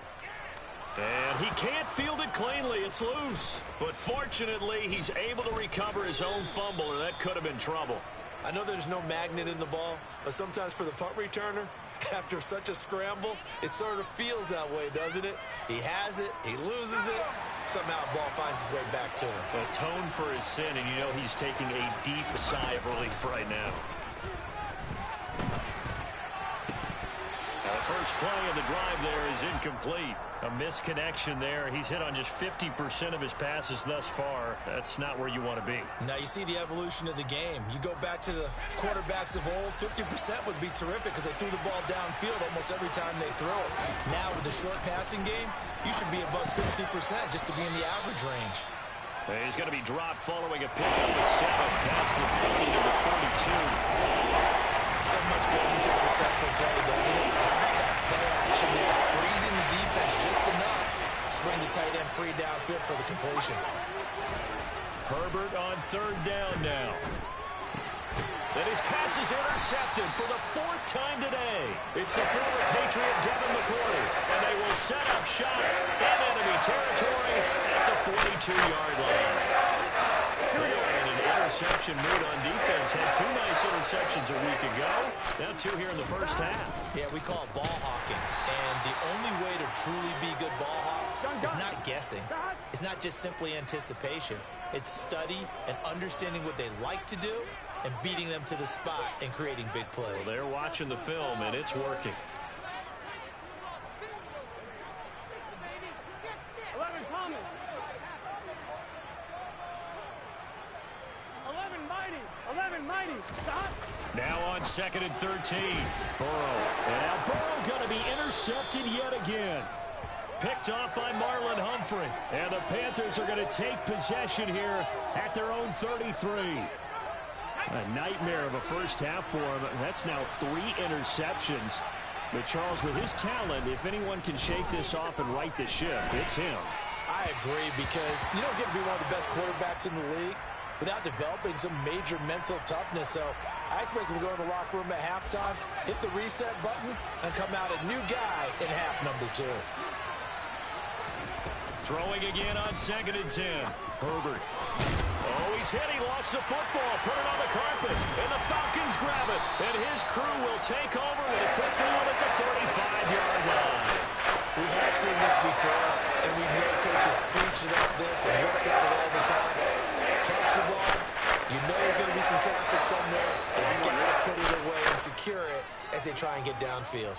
And he can't field it cleanly. It's loose. But fortunately, he's able to recover his own fumble, or that could have been trouble. I know there's no magnet in the ball, but sometimes for the punt returner, after such a scramble, it sort of feels that way, doesn't it? He has it, he loses it, somehow the ball finds its way back to him. Atone for his sin, and you know he's taking a deep sigh of relief right now. The first play of the drive there is incomplete. A misconnection there. He's hit on just 50% of his passes thus far. That's not where you want to be. Now you see the evolution of the game. You go back to the quarterbacks of old, 50% would be terrific because they threw the ball downfield almost every time they throw it. Now with the short passing game, you should be above 60% just to be in the average range. He's going to be dropped following a pickup of 7 past the 30 to the 42. So much goes into a successful play, doesn't it? How about that play action there, freezing the defense just enough to bring the tight end free downfield for the completion. Herbert on third down now. And his pass is intercepted for the fourth time today. It's the former Patriot Devin McCourty, and they will set up shop in enemy territory at the 42-yard line. And an interception mood on defense. Had 2 nice interceptions a week ago. Now 2 here in the first half. Yeah, we call it ball hawking. And the only way to truly be good ball hawks is not guessing. It's not just simply anticipation. It's study and understanding what they like to do and beating them to the spot and creating big plays. Well, they're watching the film, and it's working. 11 coming. 11 mighty. Stop. Now on 2nd and 13. Burrow. And now Burrow going to be intercepted yet again. Picked off by Marlon Humphrey. And the Panthers are going to take possession here at their own 33. A nightmare of a first half for him. That's now 3 interceptions. But Charles, with his talent, if anyone can shake this off and right the ship, it's him. I agree, because you don't get to be one of the best quarterbacks in the league without developing some major mental toughness. So I expect him to go in the locker room at halftime, hit the reset button, and come out a new guy in half number 2. Throwing again on 2nd and 10. Herbert. Oh, he's hit. He lost the football. Put it on the carpet. And the Falcons grab it. And his crew will take over with a football at the 45-yard line. We have seen this before, and we know coaches preach about this and work at it all the time. Catch the ball. You know there's going to be some traffic somewhere. And you got to put it away and secure it as they try and get downfield.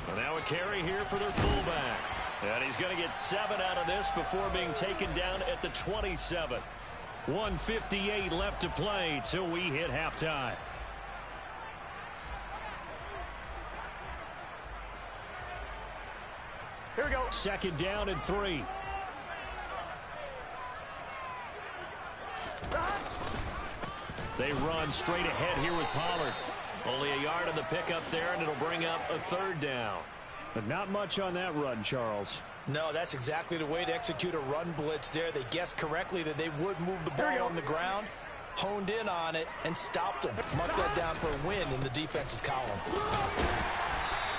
And now a carry here for their fullback. And he's going to get 7 out of this before being taken down at the 27. 1:58 left to play till we hit halftime. Here we go. 2nd down and 3. They run straight ahead here with Pollard. Only a yard on the pickup there, and it'll bring up a 3rd down. But not much on that run, Charles. No, that's exactly the way to execute a run blitz there. They guessed correctly that they would move the ball on the ground, honed in on it, and stopped them. Mark that down for a win in the defense's column.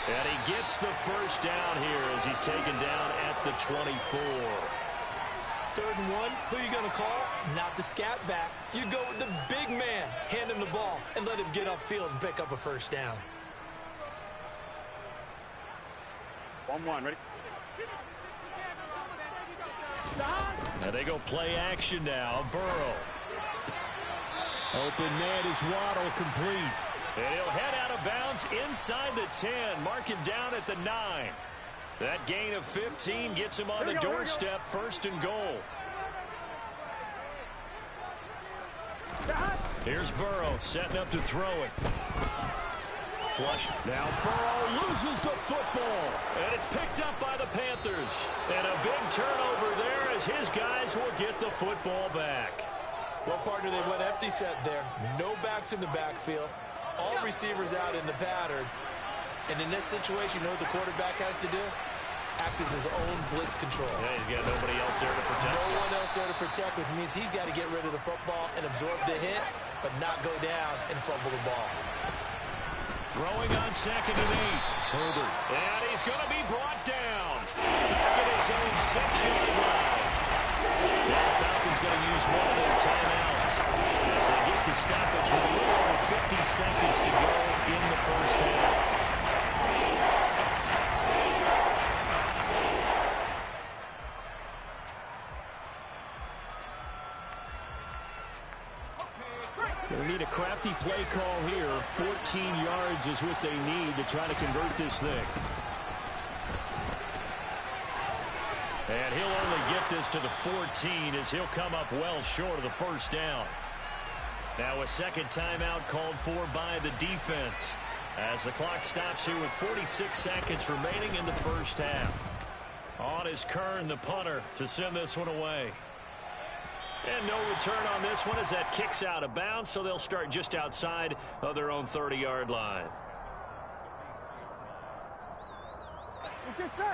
And he gets the first down here as he's taken down at the 24. 3rd and 1, who are you going to call? Not the scat back. You go with the big man, hand him the ball, and let him get upfield and pick up a first down. 1-1, ready? And they go play action now. Burrow. Open man is Waddle, complete. And he'll head out of bounds inside the 10. Mark him down at the 9. That gain of 15 gets him on the doorstep, 1st and goal. Here's Burrow setting up to throw it. Flush. Now Burrow loses the football. And it's picked up by the Panthers. And a big turnover there as his guys will get the football back. Well, partner, they went empty set there. No backs in the backfield. All receivers out in the pattern. And in this situation, you know what the quarterback has to do? Act as his own blitz control. Yeah, he's got nobody else there to protect. No one else there to protect, which means he's got to get rid of the football and absorb the hit, but not go down and fumble the ball. Throwing on 2nd and 8. Herbert. And he's going to be brought down. Back at his own 6-yard line. Now the Falcons going to use one of their timeouts as they get the stoppage with a little over 50 seconds to go in the first half. They need a crafty play call here. 14 yards is what they need to try to convert this thing. And he'll only get this to the 14 as he'll come up well short of the first down. Now a 2nd timeout called for by the defense as the clock stops here with 46 seconds remaining in the first half. On is Kern, the punter, to send this one away. And no return on this one as that kicks out of bounds, so they'll start just outside of their own 30-yard line.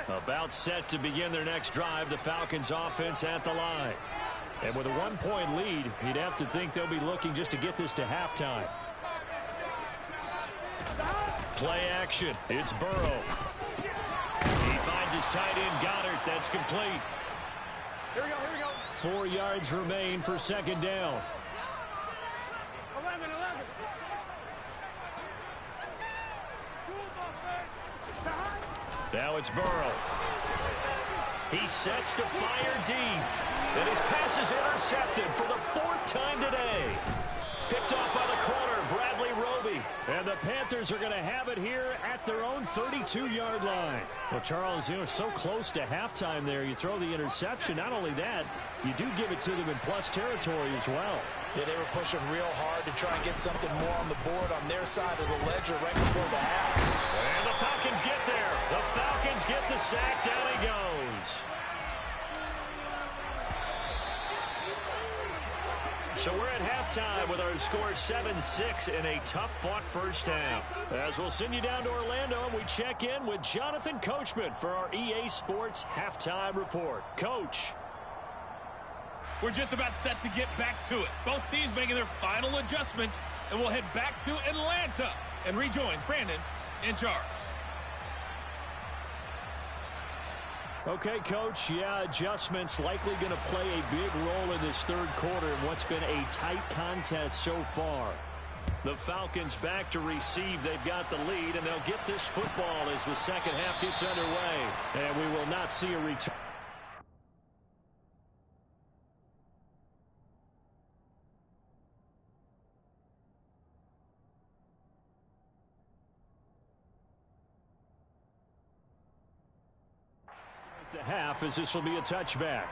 About set to begin their next drive, the Falcons offense at the line. And with a 1-point lead, you'd have to think they'll be looking just to get this to halftime. Play action. It's Burrow. He finds his tight end, Goddard. That's complete. Here we go. 4 yards remain for second down. 11. Now it's Burrow. He sets to fire deep. And his pass is intercepted for the 4th time today. Picked off by the corner, Bradley Roby. And the Panthers are going to have it here at their own 32-yard line. Well, Charles, you know, so close to halftime there. You throw the interception. Not only that, you do give it to them in plus territory as well. Yeah, they were pushing real hard to try and get something more on the board on their side of the ledger right before the half. And the Falcons get there. The Falcons get the sack. Down he goes. So we're at halftime with our score 7-6 in a tough-fought first half. As we'll send you down to Orlando, and we check in with Jonathan Coachman for our EA Sports Halftime Report. Coach. We're just about set to get back to it. Both teams making their final adjustments, and we'll head back to Atlanta and rejoin Brandon and Charles. Okay, Coach, yeah, adjustments likely going to play a big role in this third quarter in what's been a tight contest so far. The Falcons back to receive. They've got the lead, and they'll get this football as the second half gets underway. And we will not see a return. The half, as this will be a touchback.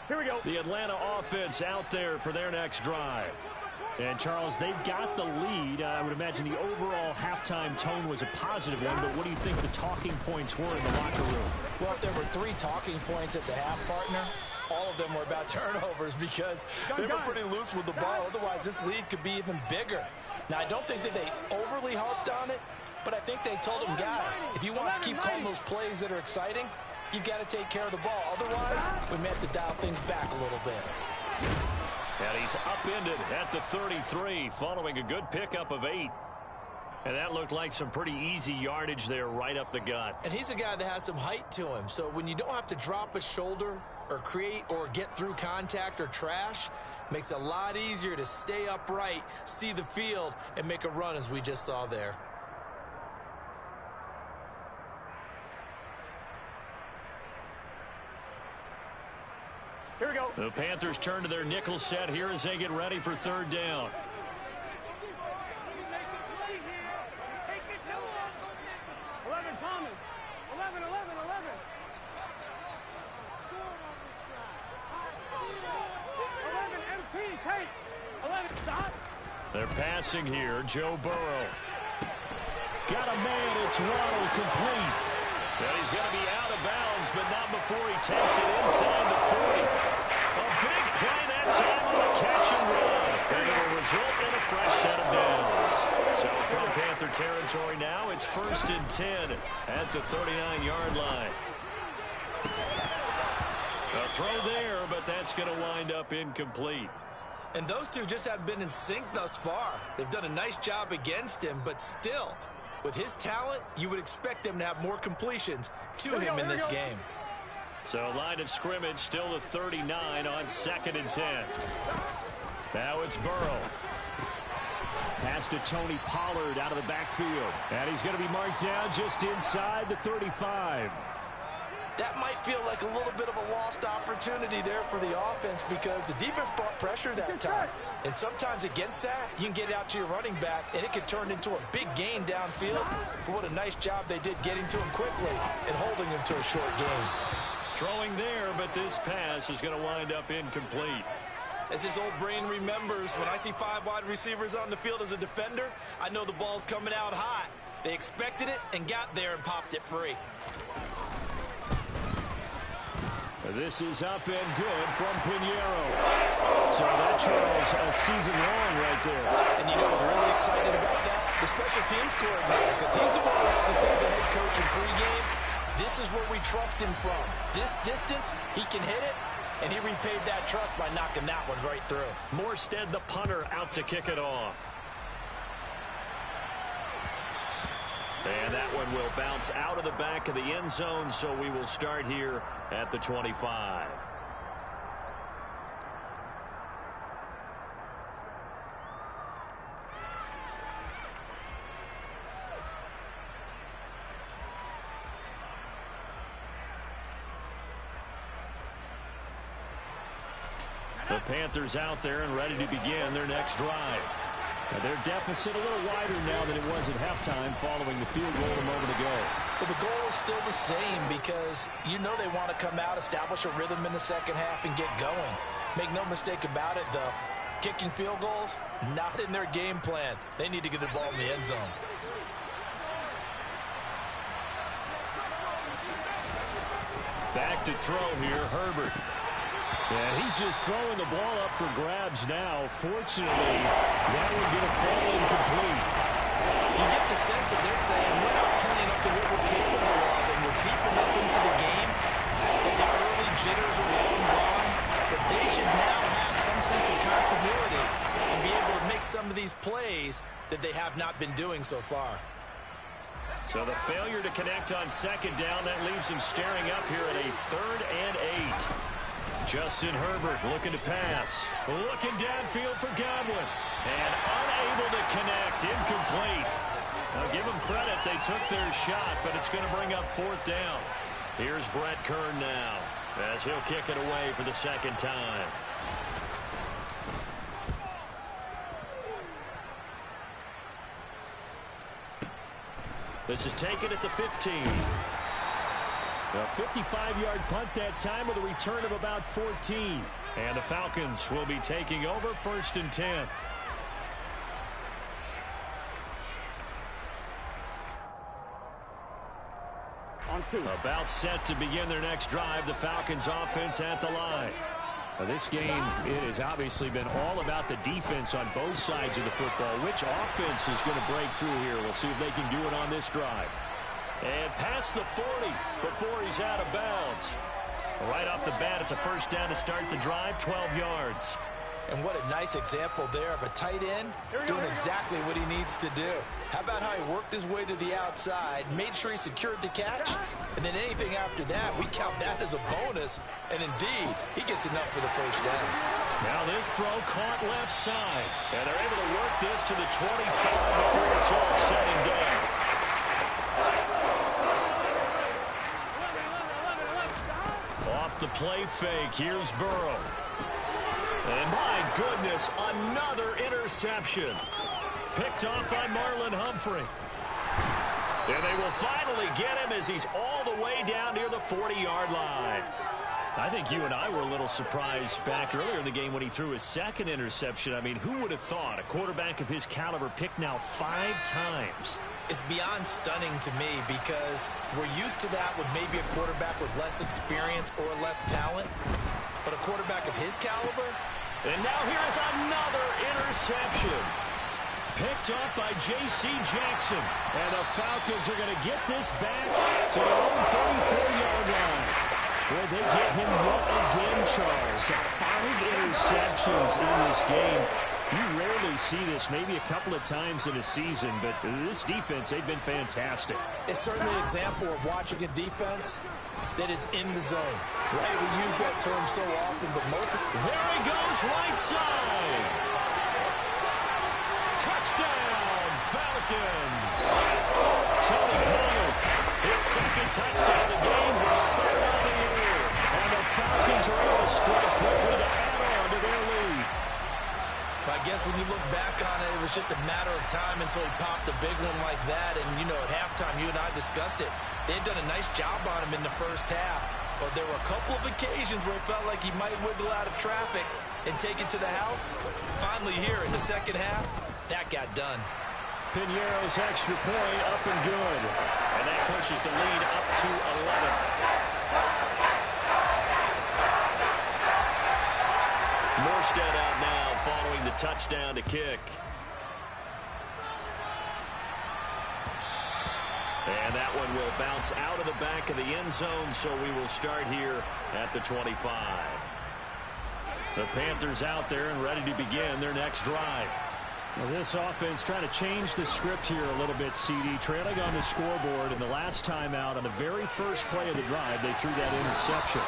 Here we go. The Atlanta offense out there for their next drive. And, Charles, they've got the lead. I would imagine the overall halftime tone was a positive one, but what do you think the talking points were in the locker room? Well, if there were 3 talking points at the half, partner, all of them were about turnovers because they were pretty loose with the ball. Otherwise, this lead could be even bigger. Now, I don't think that they overly harped on it, but I think they told them, guys, if you want us to keep calling those plays that are exciting, you've got to take care of the ball. Otherwise, we may have to dial things back a little bit. And he's upended at the 33 following a good pickup of 8. And that looked like some pretty easy yardage there right up the gut. And he's a guy that has some height to him. So when you don't have to drop a shoulder or create or get through contact or trash, makes it a lot easier to stay upright, see the field, and make a run as we just saw there. Here we go. The Panthers turn to their nickel set here as they get ready for third down. 11 Thomas. 11. 11 MP. Take. 11 stop. They're passing here. Joe Burrow. Got a man. It's Ronald complete. And he's going to be out of bounds, but not before he takes it inside the 40. A big play that time on the catch and run. And it'll result in a fresh set of downs. So from Panther territory now, it's 1st and 10 at the 39-yard line. A throw there, but that's going to wind up incomplete. And those two just haven't been in sync thus far. They've done a nice job against him, but still, with his talent, you would expect them to have more completions to him in this game. So line of scrimmage still the 39 on 2nd and 10. Now it's Burrow. Pass to Tony Pollard out of the backfield. And he's going to be marked down just inside the 35. That might feel like a little bit of a lost opportunity there for the offense because the defense brought pressure that time. And sometimes against that, you can get out to your running back, and it could turn into a big gain downfield. But what a nice job they did getting to him quickly and holding him to a short gain. Throwing there, but this pass is going to wind up incomplete. As his old brain remembers, when I see 5 wide receivers on the field as a defender, I know the ball's coming out hot. They expected it and got there and popped it free. This is up and good from Pinheiro. So that, Charles, a season long right there. And you know what's really exciting about that? The special teams coordinator, because he's the one who has to tell the head coach in pregame, this is where we trust him from. This distance, he can hit it, and he repaid that trust by knocking that one right through. Morstead, the punter, out to kick it off. And that one will bounce out of the back of the end zone, so we will start here at the 25. The Panthers out there and ready to begin their next drive. Now their deficit a little wider now than it was at halftime following the field goal a moment ago. But the goal is still the same because you know they want to come out, establish a rhythm in the second half, and get going. Make no mistake about it, though. Kicking field goals, not in their game plan. They need to get the ball in the end zone. Back to throw here, Herbert. Yeah, he's just throwing the ball up for grabs now. Fortunately, that one going to fall incomplete. You get the sense that they're saying we're not playing up to what we're capable of, and we're deep enough into the game that the early jitters are long gone, that they should now have some sense of continuity and be able to make some of these plays that they have not been doing so far. So the failure to connect on second down, that leaves him staring up here at a 3rd and 8. Justin Herbert looking to pass. Looking downfield for Godwin. And unable to connect. Incomplete. Now give them credit. They took their shot, but it's going to bring up 4th down. Here's Brett Kern now as he'll kick it away for the second time. This is taken at the 15. A 55-yard punt that time with a return of about 14. And the Falcons will be taking over 1st and 10. On 2. About set to begin their next drive. The Falcons offense at the line. Now this game, it has obviously been all about the defense on both sides of the football. Which offense is going to break through here? We'll see if they can do it on this drive. And past the 40 before he's out of bounds. Right off the bat, it's a 1st down to start the drive, 12 yards. And what a nice example there of a tight end doing exactly what he needs to do. How about how he worked his way to the outside, made sure he secured the catch, and then anything after that, we count that as a bonus. And indeed, he gets enough for the 1st down. Now this throw caught left side. And they're able to work this to the 25 before it's all said and done. Off the play fake, here's Burrow. And my goodness, another interception. Picked off by Marlon Humphrey. And they will finally get him as he's all the way down near the 40-yard line. I think you and I were a little surprised back earlier in the game when he threw his 2nd interception. I mean, who would have thought a quarterback of his caliber picked now 5 times? It's beyond stunning to me because we're used to that with maybe a quarterback with less experience or less talent. But a quarterback of his caliber? And now here's another interception. Picked up by J.C. Jackson. And the Falcons are going to get this back to their own 34-yard line. Where they get him yet again, Charles. 5 interceptions in this game. You rarely see this, maybe a couple of times in a season, but this defense, they've been fantastic. It's certainly an example of watching a defense that is in the zone. Right? We use that term so often, but most of there he goes, right side. Touchdown, Falcons. Tony Pollard, his 2nd touchdown of the game, his 3rd on the year. And the Falcons are able to strike quickly to add on to their lead. I guess when you look back on it, it was just a matter of time until he popped a big one like that. And, you know, at halftime, you and I discussed it. They had done a nice job on him in the 1st half. But there were a couple of occasions where it felt like he might wiggle out of traffic and take it to the house. Finally here in the 2nd half, that got done. Piñeiro's extra point up and good. And that pushes the lead up to 11. Morstead out now following the touchdown to kick. And that one will bounce out of the back of the end zone, so we will start here at the 25. The Panthers out there and ready to begin their next drive. Well, this offense trying to change the script here a little bit, CD. Trailing on the scoreboard, and the last time out on the very first play of the drive, they threw that interception.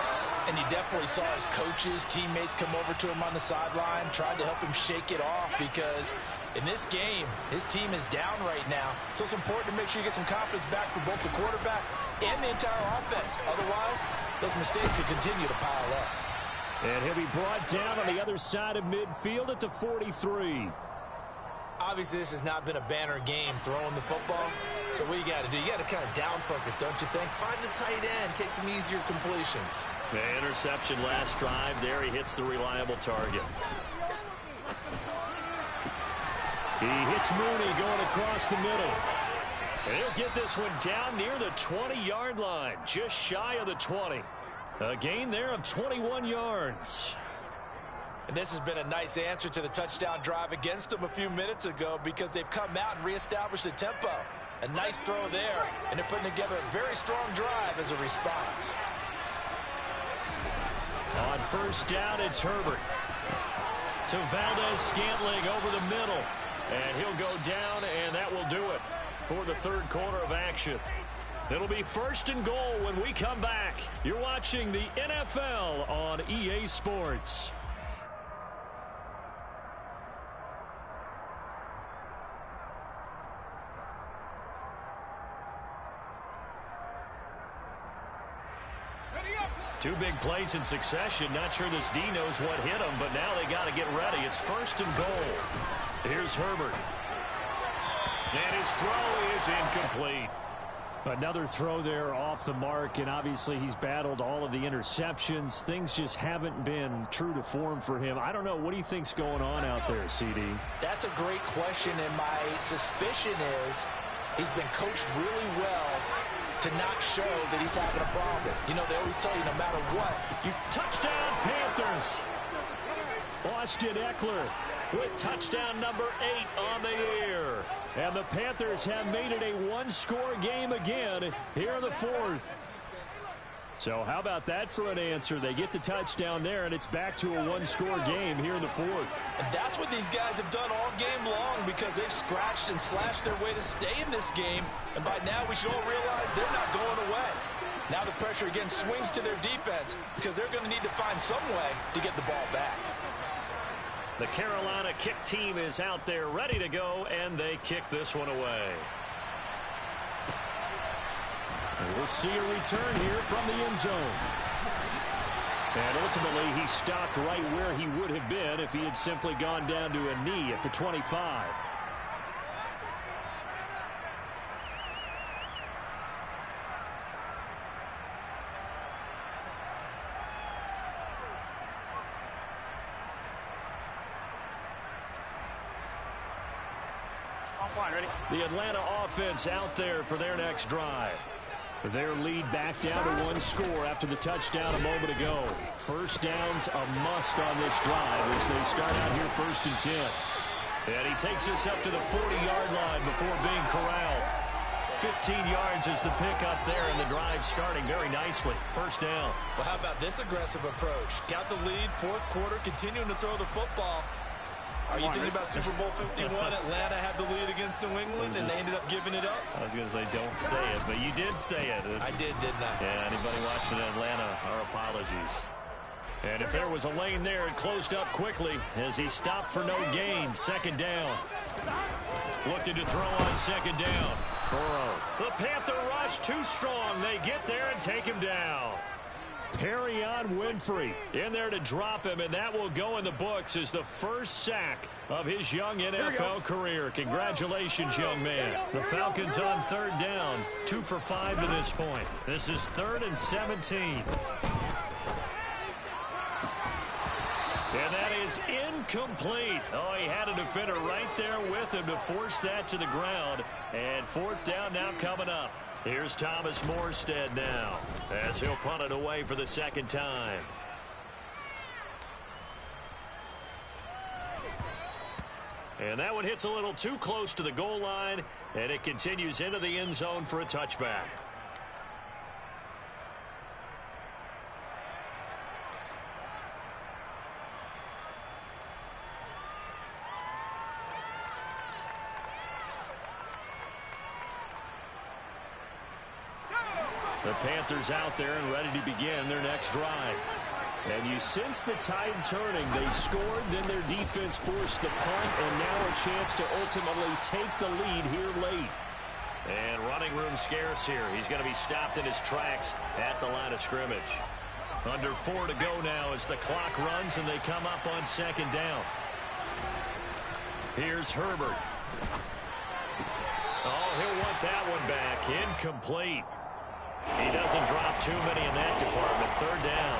And you definitely saw his coaches, teammates come over to him on the sideline, tried to help him shake it off because in this game, his team is down right now. So it's important to make sure you get some confidence back for both the quarterback and the entire offense. Otherwise, those mistakes will continue to pile up. And he'll be brought down on the other side of midfield at the 43. Obviously, this has not been a banner game throwing the football. So what you got to do, you got to kind of down focus, don't you think? Find the tight end, take some easier completions. The interception last drive. There he hits the reliable target. He hits Mooney going across the middle. And he'll get this one down near the 20-yard line, just shy of the 20. A gain there of 21 yards. And this has been a nice answer to the touchdown drive against them a few minutes ago because they've come out and reestablished the tempo. A nice throw there, and they're putting together a very strong drive as a response. On first down, it's Herbert. To Valdez-Scantling over the middle. And he'll go down, and that will do it for the third quarter of action. It'll be first and goal when we come back. You're watching the NFL on EA Sports. Two big plays in succession. Not sure this D knows what hit him, but now they got to get ready. It's first and goal. Here's Herbert. And his throw is incomplete. Another throw there off the mark, and obviously he's battled all of the interceptions. Things just haven't been true to form for him. I don't know. What do you think's going on out there, CD? That's a great question, and my suspicion is he's been coached really well to not show that he's having a problem. You know, they always tell you no matter what. Touchdown, Panthers! Austin Eckler with touchdown number 8 on the year. And the Panthers have made it a one-score game again here in the fourth. So how about that for an answer? They get the touchdown there, and it's back to a one-score game here in the fourth. And that's what these guys have done all game long because they've scratched and slashed their way to stay in this game. And by now we should all realize they're not going away. Now the pressure again swings to their defense because they're going to need to find some way to get the ball back. The Carolina kick team is out there ready to go, and they kick this one away. And we'll see a return here from the end zone. And ultimately, he stopped right where he would have been if he had simply gone down to a knee at the 25. The Atlanta offense out there for their next drive. Their lead back down to one score after the touchdown a moment ago. First down's a must on this drive as they start out here first and 10. And he takes us up to the 40-yard line before being corralled. 15 yards is the pickup there, and the drive starting very nicely. First down. Well, how about this aggressive approach? Got the lead, fourth quarter, continuing to throw the football. Are you thinking about Super Bowl 51? Atlanta had the lead against New England, and they ended up giving it up? I was going to say don't say it, but you did say it. I did, didn't I? Yeah, anybody watching Atlanta, our apologies. And if there was a lane there, it closed up quickly as he stopped for no gain. Second down. Looking to throw on second down. Burrow. The Panther rush too strong. They get there and take him down. Perrion Winfrey in there to drop him, and that will go in the books as the first sack of his young NFL career. Congratulations, young man. The Falcons on third down, 2 for 5 to this point. This is 3rd and 17. And that is incomplete. Oh, he had a defender right there with him to force that to the ground. And fourth down now coming up. Here's Thomas Morstead now as he'll punt it away for the second time. And that one hits a little too close to the goal line, and it continues into the end zone for a touchback. The Panthers out there and ready to begin their next drive. And you sense the tide turning. They scored, then their defense forced the punt, and now a chance to ultimately take the lead here late. And running room scarce here. He's going to be stopped in his tracks at the line of scrimmage. Under 4 to go now as the clock runs and they come up on second down. Here's Herbert. Oh, he'll want that one back. Incomplete. He doesn't drop too many in that department. Third down.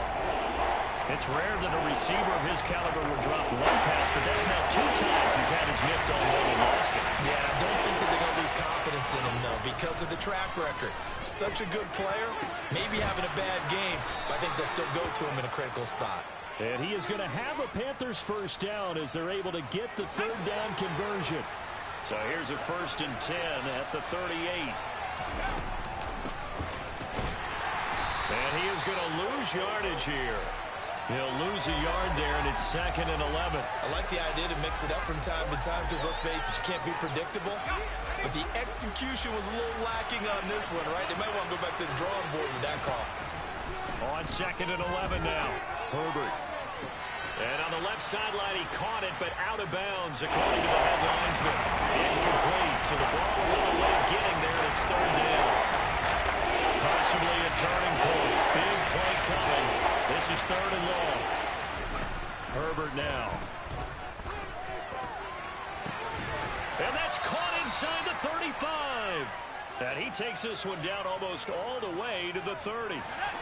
It's rare that a receiver of his caliber would drop one pass, but that's now 2 times he's had his mitts on one and lost it. Yeah, I don't think that they're going to lose confidence in him, though, because of the track record. Such a good player, maybe having a bad game, but I think they'll still go to him in a critical spot. And he is going to have a Panthers first down as they're able to get the third down conversion. So here's a 1st and 10 at the 38. And he is going to lose yardage here. He'll lose a yard there, and it's 2nd and 11. I like the idea to mix it up from time to time because, let's face it, you can't be predictable. But the execution was a little lacking on this one, right? They might want to go back to the drawing board with that call. On 2nd and 11 now. Herbert. And on the left sideline, he caught it, but out of bounds, according to the headlinesman. Incomplete, so the ball a little late getting there, and it's 3rd down. Possibly a turning point. Big play coming. This is 3rd and long. Herbert now. And that's caught inside the 35. And he takes this one down almost all the way to the 30.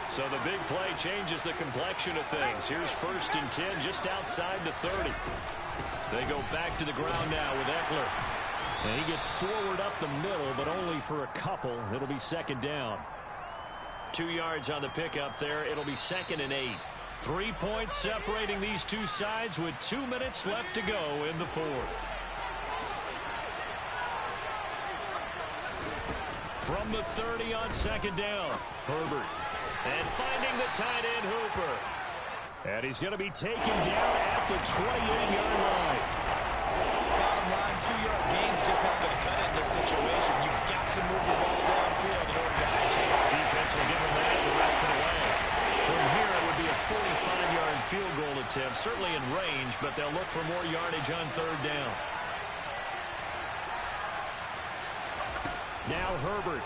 So the big play changes the complexion of things. Here's 1st and 10 just outside the 30. They go back to the ground now with Eckler. And he gets forward up the middle, but only for a couple. It'll be 2nd down. 2 yards on the pickup there. It'll be 2nd and 8. 3 points separating these two sides with 2 minutes left to go in the 4th. From the 30 on 2nd down, Herbert. And finding the tight end, Hooper. And he's going to be taken down at the 28-yard line. Bottom line, 2-yard gains just not going to cut it in this situation. You've got to move the ball downfield in order to have a chance. Defense will give him that the rest of the way. From here, it would be a 45-yard field goal attempt, certainly in range, but they'll look for more yardage on 3rd down. Now Herbert.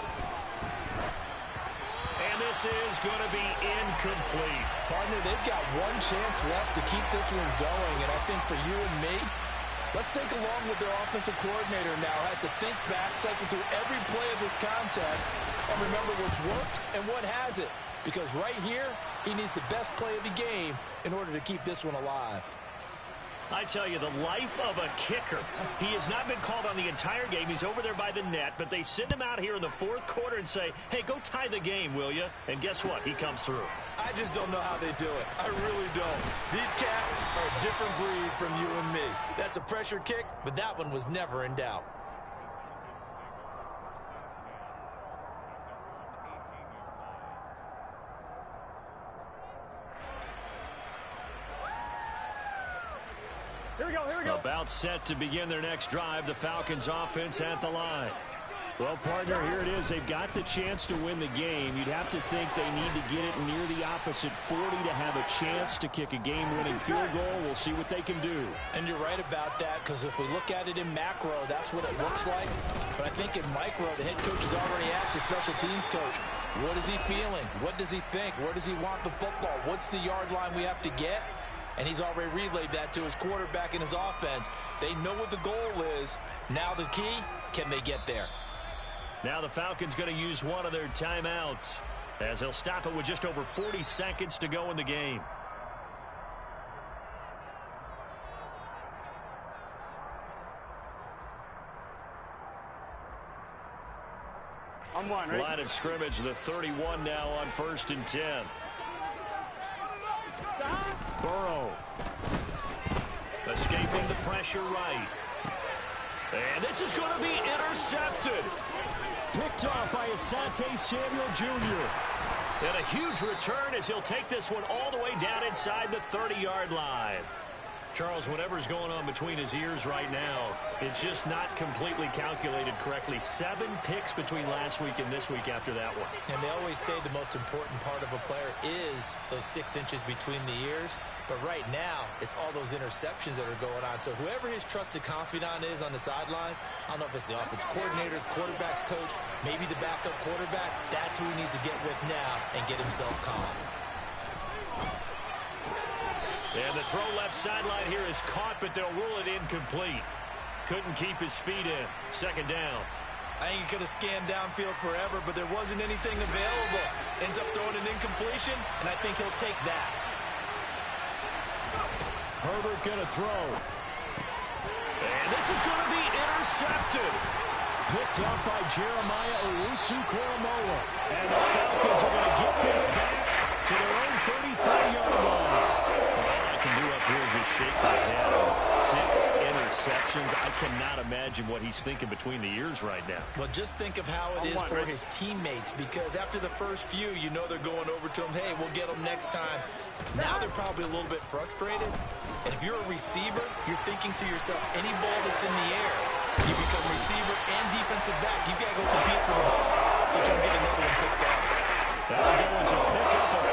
And this is going to be incomplete. Partner, they've got one chance left to keep this one going, and I think for you and me, let's think along with their offensive coordinator now. Has to think back, cycle through every play of this contest, and remember what's worked and what hasn't. Because right here, he needs the best play of the game in order to keep this one alive. I tell you, the life of a kicker. He has not been called on the entire game. He's over there by the net, but they send him out here in the 4th quarter and say, hey, go tie the game, will you? And guess what? He comes through. I just don't know how they do it. I really don't. These cats are a different breed from you and me. That's a pressure kick, but that one was never in doubt. Here we go, here we go. About set to begin their next drive. The Falcons offense at the line. Well, partner, here it is. They've got the chance to win the game. You'd have to think they need to get it near the opposite 40 to have a chance to kick a game-winning field goal. We'll see what they can do. And you're right about that, because if we look at it in macro, that's what it looks like. But I think in micro, the head coach has already asked the special teams coach, what is he feeling? What does he think? Where does he want the football? What's the yard line we have to get? And he's already relayed that to his quarterback and his offense. They know what the goal is. Now the key, can they get there? Now the Falcons going to use one of their timeouts as they'll stop it with just over 40 seconds to go in the game. On one, right? Line of scrimmage, the 31 now on 1st and 10. Burrow. Escaping the pressure right. And this is going to be intercepted. Picked off by Asante Samuel Jr. And a huge return as he'll take this one all the way down inside the 30-yard line. Charles, whatever's going on between his ears right now, it's just not completely calculated correctly. 7 picks between last week and this week after that one. And they always say the most important part of a player is those 6 inches between the ears. But right now, it's all those interceptions that are going on. So whoever his trusted confidant is on the sidelines, I don't know if it's the offense coordinator, the quarterback's coach, maybe the backup quarterback, that's who he needs to get with now and get himself calm. And the throw left sideline here is caught, but they'll rule it incomplete. Couldn't keep his feet in. Second down. I think he could have scanned downfield forever, but there wasn't anything available. Ends up throwing an incompletion, and I think he'll take that. Herbert going to throw. And this is going to be intercepted. Picked up by Jeremiah Owusu-Koramoah. And the Falcons are going to get this back to their own 33-yard line. Do up here is just shake my head on 6 interceptions. I cannot imagine what he's thinking between the ears right now. Well, just think of how it is for his teammates, because after the first few, you know they're going over to him, hey, we'll get them next time. Now they're probably a little bit frustrated. And if you're a receiver, you're thinking to yourself, any ball that's in the air, you become receiver and defensive back. You've got to go compete for the ball. So don't get another one picked off. That'll go as a pickup of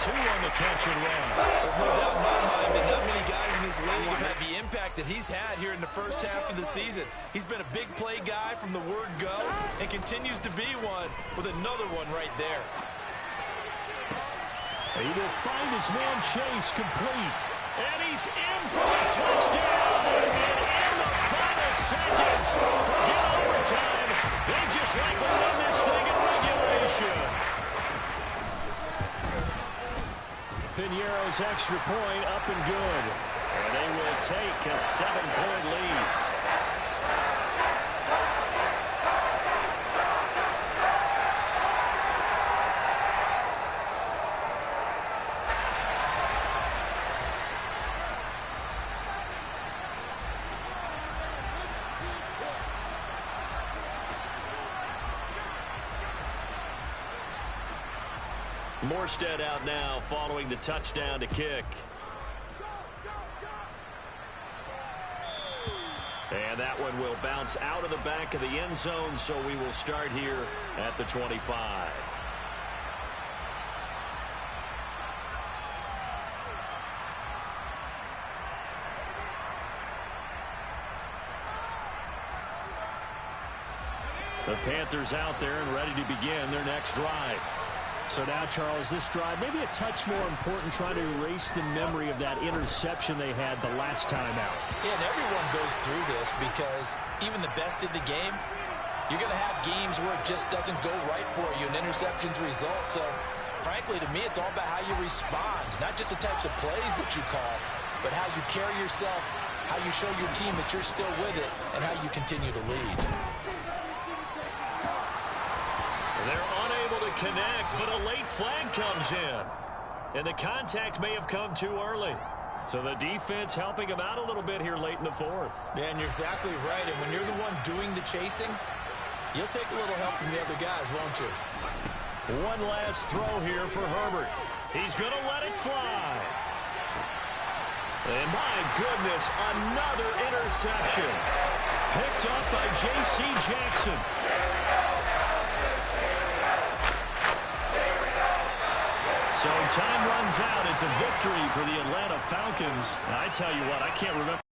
32 on the catch and run. There's no doubt in my mind that not many guys in this league have had the impact that he's had here in the first half of the season. He's been a big play guy from the word go and continues to be one with another one right there. He will find his man Chase complete. And he's in for a touchdown. And in the final seconds, forget overtime. They just like to win this thing in regulation. Piñeiro's extra point up and good. And they will take a 7-point lead. Morstead out now following the touchdown to kick. And that one will bounce out of the back of the end zone, so we will start here at the 25. The Panthers out there and ready to begin their next drive. So now, Charles, this drive may be a touch more important, trying to erase the memory of that interception they had the last time out. Yeah, and everyone goes through this because even the best in the game, you're going to have games where it just doesn't go right for you and interceptions result. So, frankly, to me, it's all about how you respond, not just the types of plays that you call, but how you carry yourself, how you show your team that you're still with it, and how you continue to lead. They're unable to connect, but a late flag comes in. And the contact may have come too early. So the defense helping him out a little bit here late in the fourth. Yeah, and you're exactly right. And when you're the one doing the chasing, you'll take a little help from the other guys, won't you? One last throw here for Herbert. He's going to let it fly. And my goodness, another interception. Picked up by J.C. Jackson. So time runs out. It's a victory for the Atlanta Falcons. And I tell you what, I can't remember